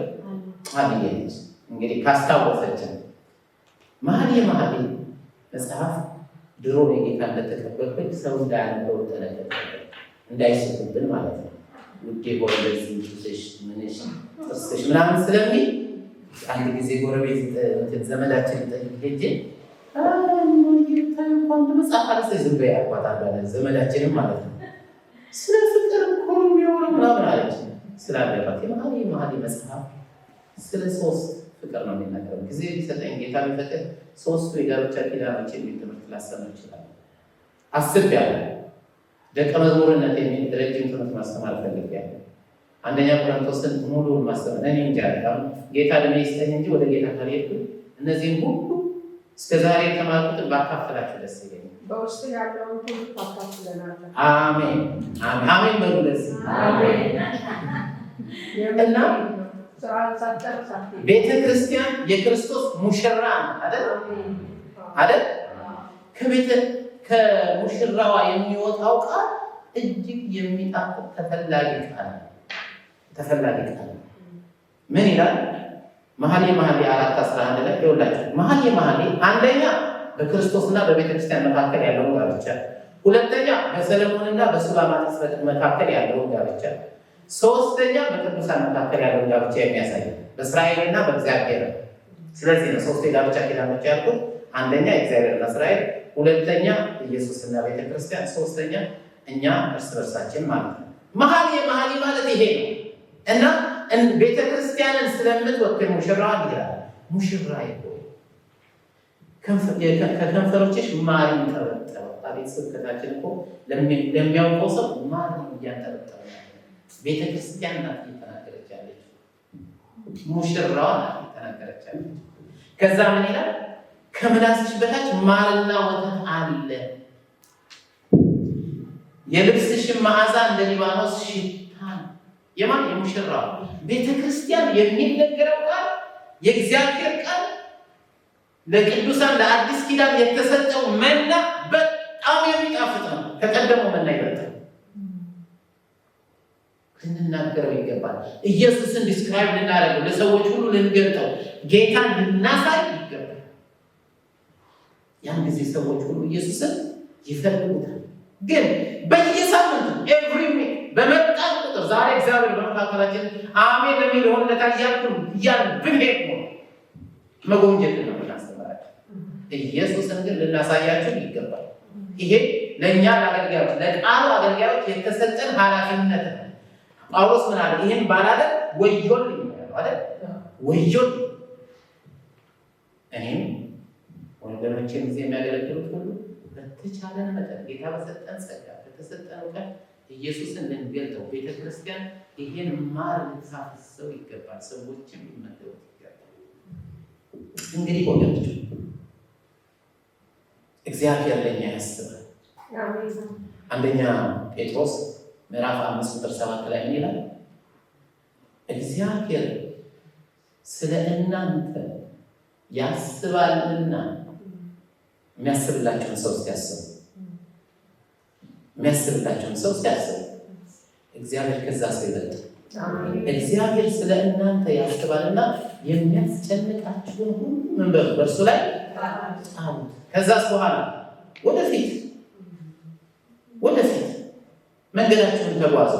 ቃልዬ ነች። እንግዲህ ካስታወሰችን መኃልየ መጽሐፍ ድሮ የጌታ እንደተቀበልኩኝ ሰው እንዳያነበው ተነገርኩ፣ እንዳይስቱብን ማለት ነው። ውዴ ሆይ በዚህ ጭስሽ ምንሽ ጥርስሽ ምናምን ስለሚል አንድ ጊዜ ጎረቤት ዘመዳችን ጠይቅ ሄጄ እንኳን መጽሐፍ አለ ዝም በይ አልኳት። አንዷን ዘመዳችንም ማለት ነው ስለ ፍቅር እኮ የሚሆነው ምናምን አለች። ስላለባት የመኃልየ መጽሐፍ ስለ ሶስት ፍቅር ነው የሚናገረው። ጊዜ ቢሰጠኝ ጌታ ቢፈቅድ ሶስቱ የጋብቻ ኪዳኖች የሚል ትምህርት ላስተምር ይችላል። አስቤያለሁ። ደቀ መዝሙርነት የሚል ረጅም ትምህርት ማስተማር ፈልጌያለሁ። አንደኛ ቆሮንቶስን ሙሉውን ማስተማር እኔ እንጃ ጌታ ዕድሜ ይስጠኝ እንጂ ወደ ጌታ ካልሄድኩ እነዚህም ሁሉ እስከዛሬ የተማርኩትን ባካፈላችሁ ደስ ይለኛል። በውስጥ ያለውን ሁሉ ታካፍለናል። አሜን አሜን አሜን በሉ ደስ አሜን። እና ቤተ ክርስቲያን የክርስቶስ ሙሽራ አይደል አይደል? ከሙሽራዋ የሚወጣው ቃል እጅግ የሚጣፍጥ ተፈላጊ ቃል ምን ይላል? መኃልየ 4:11 ላይ ይኸውላችሁ መኃልየ አንደኛ በክርስቶስና በቤተ ክርስቲያን መካከል ያለውን ጋብቻ፣ ሁለተኛ በሰለሞንና በሱላማጢስ መካከል ያለውን ጋብቻ፣ ሶስተኛ በቅዱሳን መካከል ያለውን ጋብቻ የሚያሳይ በእስራኤልና በእግዚአብሔር። ስለዚህ ነው ሶስት የጋብቻ ኪዳኖች ያልኩት። አንደኛ የእግዚአብሔርና እስራኤል፣ ሁለተኛ ኢየሱስና ቤተ ክርስቲያን፣ ሶስተኛ እኛ እርስ በርሳችን ማለት ነው። መኃልየ ማለት ይሄ ነው እና ቤተ ክርስቲያንን ስለምትወክል ሙሽራዋን ይላል ሙሽራዬ ሆይ ከከንፈሮችሽ ማር ይንጠበጠባል። አቤት ስብከታችን እኮ ለሚያውቀው ሰው ማር እያንጠበጠበ ቤተ ክርስቲያን ናት እየተናገረች ያለች፣ ሙሽራዋ ናት እየተናገረች ያለች። ከዛ ምን ይላል? ከምላስሽ በታች ማርና ወተት አለ፣ የልብስሽን መዓዛ እንደ ሊባኖስ ሽታ ነው። የማን? የሙሽራዋ ቤተ ክርስቲያን የሚነገረው ቃል የእግዚአብሔር ቃል ለቅዱሳን ለአዲስ ኪዳን የተሰጠው መና በጣም የሚጣፍጥ ነው። ከቀደመው መና ይበልጣል። ልንናገረው ይገባል። ኢየሱስን ዲስክራይብ ልናደርገው፣ ለሰዎች ሁሉ ልንገልጠው፣ ጌታን ልናሳይ ይገባል። ያን ጊዜ ሰዎች ሁሉ ኢየሱስን ይፈልጉታል። ግን በየሳምንቱ ኤቭሪ ዊክ በመጣን ቁጥር ዛሬ እግዚአብሔር በመካከላችን አሜን ለሚል ሆነታ እያልን ብንሄድ ነው መጎምጀት ነው የምናስተምራቸው። ኢየሱስን ግን ልናሳያቸው ይገባል። ይሄ ለእኛ ለአገልጋዮች ለቃሉ አገልጋዮች የተሰጠን ኃላፊነት ነው። ጳውሎስ ምን አለ? ይህን ባላደርግ ወዮልኝ አይደል? ወዮልኝ። እኔም ወንድሞቼ ጊዜ የሚያገለግሉት ሁሉ በተቻለን መጠን ጌታ በሰጠን ጸጋ በተሰጠን እውቀት ኢየሱስን ልንገልጠው ቤተክርስቲያን ይሄን ማር ልታፈሰው ይገባል። ሰዎችም ሊመገቡት ይገባል። እንግዲህ ወገኖች እግዚአብሔር ለኛ ያስባል። አንደኛ ጴጥሮስ ምዕራፍ 5:7 ላይ ምን ይላል? እግዚአብሔር ስለ እናንተ ያስባልና የሚያስብላችሁን ሰው ሲያስቡ እግዚአብሔር ከዛ ሰው ይበልጣል። እግዚአብሔር ስለ እናንተ ያስባልና የሚያስጨንቃችሁን ሁሉ ምን በሉ በእርሱ ላይ ጣሉት። ከዛስ በኋላ ወደፊት መንገዳችሁን ተጓዙ።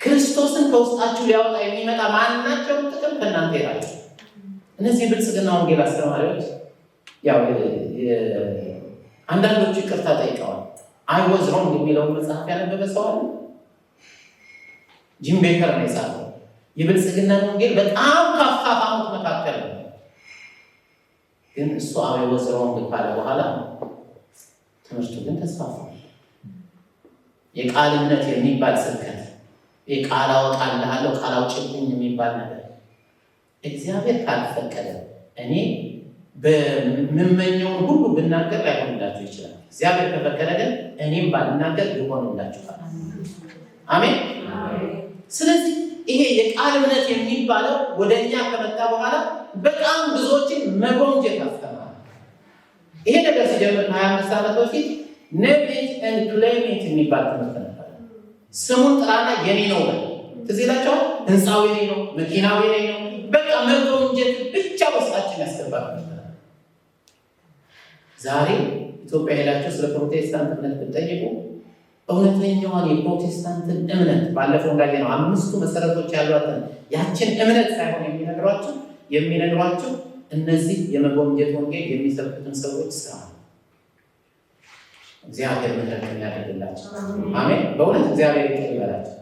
ክርስቶስን ከውስጣችሁ ሊያወጣ የሚመጣ ማናቸውም ጥቅም ከእናንተ ይራቅ። እነዚህ ብልጽግና ወንጌል አስተማሪዎች ያው አንዳንዶቹ ይቅርታ ጠይቀዋል። አይ ዋዝ ሮንግ የሚለውን መጽሐፍ ያነበበ ሰው አለ? ጂም ቤከር ነው የጻፈው። የብልጽግና ወንጌል በጣም ካፋፋሙት መካከል ነው። ግን እሱ አይ ዋዝ ሮንግ ካለ በኋላ ትምህርቱ ግን ተስፋፋ። የቃልነት የሚባል ስብከት፣ የቃል አወጣልሃለሁ ቃል አውጭልኝ የሚባል ነገር እግዚአብሔር ካልፈቀደ እኔ በምመኘውን ሁሉ ብናገር ላይሆንላችሁ ይችላል። እግዚአብሔር ከፈቀደ ግን እኔም ባልናገር ሊሆንላችኋል። አሜን። ስለዚህ ይሄ የቃል እምነት የሚባለው ወደኛ ከመጣ በኋላ በጣም ብዙዎችን መጎምጀት አስተማረ። ይሄ ነገር ሲጀምር 25 ዓመት በፊት ኔጌት ኤንድ ክሌሜት የሚባል ትምህርት ነበር። ስሙን ጥራና የኔ ነው በል። ትዝ ይላችኋል? ህንፃው የኔ ነው፣ መኪናው የኔ ነው። በቃ መጎምጀት ብቻ ውስጣችን ያስገባል። ዛሬ ኢትዮጵያ ሄዳችሁ ስለ ፕሮቴስታንት እምነት ብትጠይቁ እውነተኛዋን የፕሮቴስታንትን እምነት ባለፈው እንዳየነው 5ቱ መሰረቶች ያሏትን ያችን እምነት ሳይሆን የሚነግሯችሁ እነዚህ የመጎምጀት ወንጌል የሚሰብኩትን ሰዎች ስራ። እግዚአብሔር ምሕረት የሚያደርግላቸው አሜን። በእውነት እግዚአብሔር ይቅር ይበላቸው።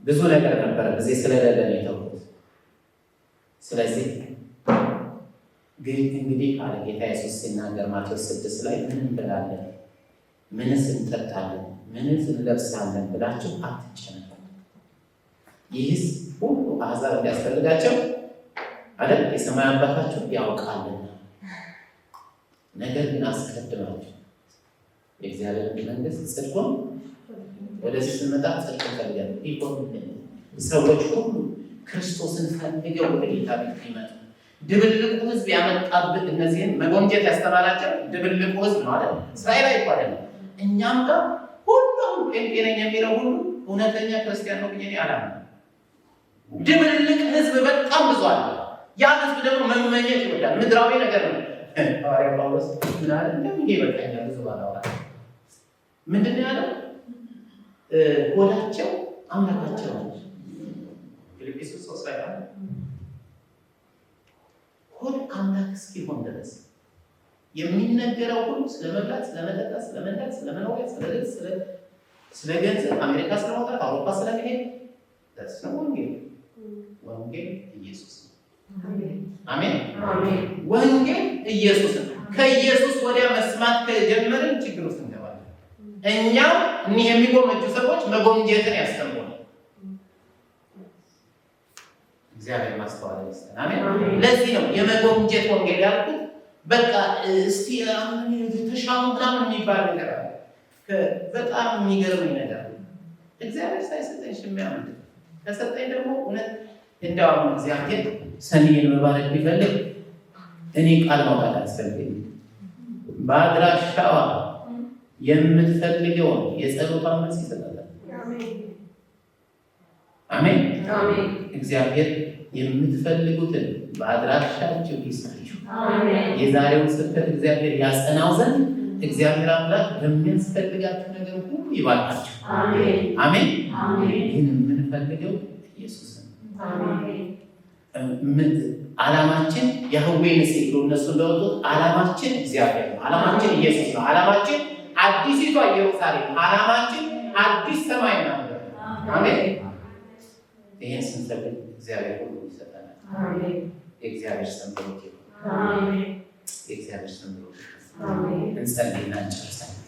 ብዙ ነገር ነበረ ጊዜ ስለሌለ ነው የተውኩት። ስለዚህ እንግዲህ አለ ጌታ ኢየሱስ ሲናገር ማቴዎስ 6 ላይ ምን እንበላለን፣ ምንስ እንጠጣለን፣ ምንስ እንለብሳለን ብላችሁ አትጨነቁ። ይህስ ሁሉ አሕዛብ እንዲያስፈልጋቸው አይደል የሰማይ አባታችሁ ያውቃልና። ነገር ግን አስቀድማችሁ የእግዚአብሔር መንግሥት ጽድቁን ወደዚህ ስንመጣ ጽድቁን ፈልገን ሰዎች ሁሉ ክርስቶስን ፈልገው ወደ ጌታ ቤት ይመጡ። ድብልቁ ሕዝብ ያመጣብን እነዚህን መጎምጀት ያስተማራቸው ድብልቁ ሕዝብ ነው አይደል? እስራኤል አይባልም። እኛም ጋር ሁሉም ጴንጤ ነኝ የሚለው ሁሉ እውነተኛ ክርስቲያን ነው ብዬ አላምንም። ድብልቅ ሕዝብ በጣም ብዙ አለ። ያ ሕዝብ ደግሞ መመኘት ይወዳል። ምድራዊ ነገር ነው። ሐዋርያ ጳውሎስ ምን አለ? እንደምን ይበቃኛል ብዙ ባላወራ። ምንድን ነው ያለው? ሆዳቸው አምላካቸው ነው። ፊልጵስዩስ 3 ላይ አለ ሆድ አምላክ እስኪሆን ድረስ የሚነገረው ሁሉ ስለመብላት፣ ስለመጠጣት፣ ስለመንዳት፣ ስለመኖሪያ፣ ስለልብስ፣ ስለ ገንዘብ፣ አሜሪካ ስለመውጣት፣ አውሮፓ ስለመሄድ ነው ወንጌል። ወንጌል ኢየሱስ ነው። አሜን። ወንጌል ኢየሱስ ነው። ከኢየሱስ ወዲያ መስማት ከጀመርን ችግር ውስጥ እንገባለን። እኛም እኒህ የሚጎመጁ ሰዎች መጎምጀትን ያስተምሩናል። እግዚአብሔር ማስተዋል ይስጠን። አሜን። ለዚህ ነው የመጎምጀት ወንጌል ያልኩት። በቃ እስቲ ተሻሙ ምናምን የሚባል ነገር አለ። በጣም የሚገርመኝ ነገር እግዚአብሔር ሳይሰጠኝ ሽሚያምድ ከሰጠኝ ደግሞ እውነት እንዳውም እግዚአብሔር ሰኒን መባረክ ቢፈልግ እኔ ቃል ማውጣት አያስፈልገኝም። በአድራሻዋ የምትፈልገውን የጸሎቷን መልስ ይሰጣታል። አሜን። እግዚአብሔር የምትፈልጉትን በአድራሻችሁ ይስጣችሁ። የዛሬውን ስብከት እግዚአብሔር ያጸናው ዘንድ እግዚአብሔር አምላክ በሚያስፈልጋችሁ ነገር ሁሉ ይባርካችሁ። አሜን። ይህን የምንፈልገው ኢየሱስን ዓላማችን ያህዌን ሲሉ እነሱ እንደወጡት ዓላማችን እግዚአብሔር ነው። ዓላማችን ኢየሱስ ነው። ዓላማችን አዲሲቷ ኢየሩሳሌም፣ ዓላማችን አዲስ ሰማይ ነው። አሜን። ይህን ስንፈልግ እግዚአብሔር ሁሉ ይሰጠናል። የእግዚአብሔር ስም ብሩክ ይሁን። የእግዚአብሔር ስም ብሩክ ይሁን። አሜን። እንጸልይና እንጨርሳለን።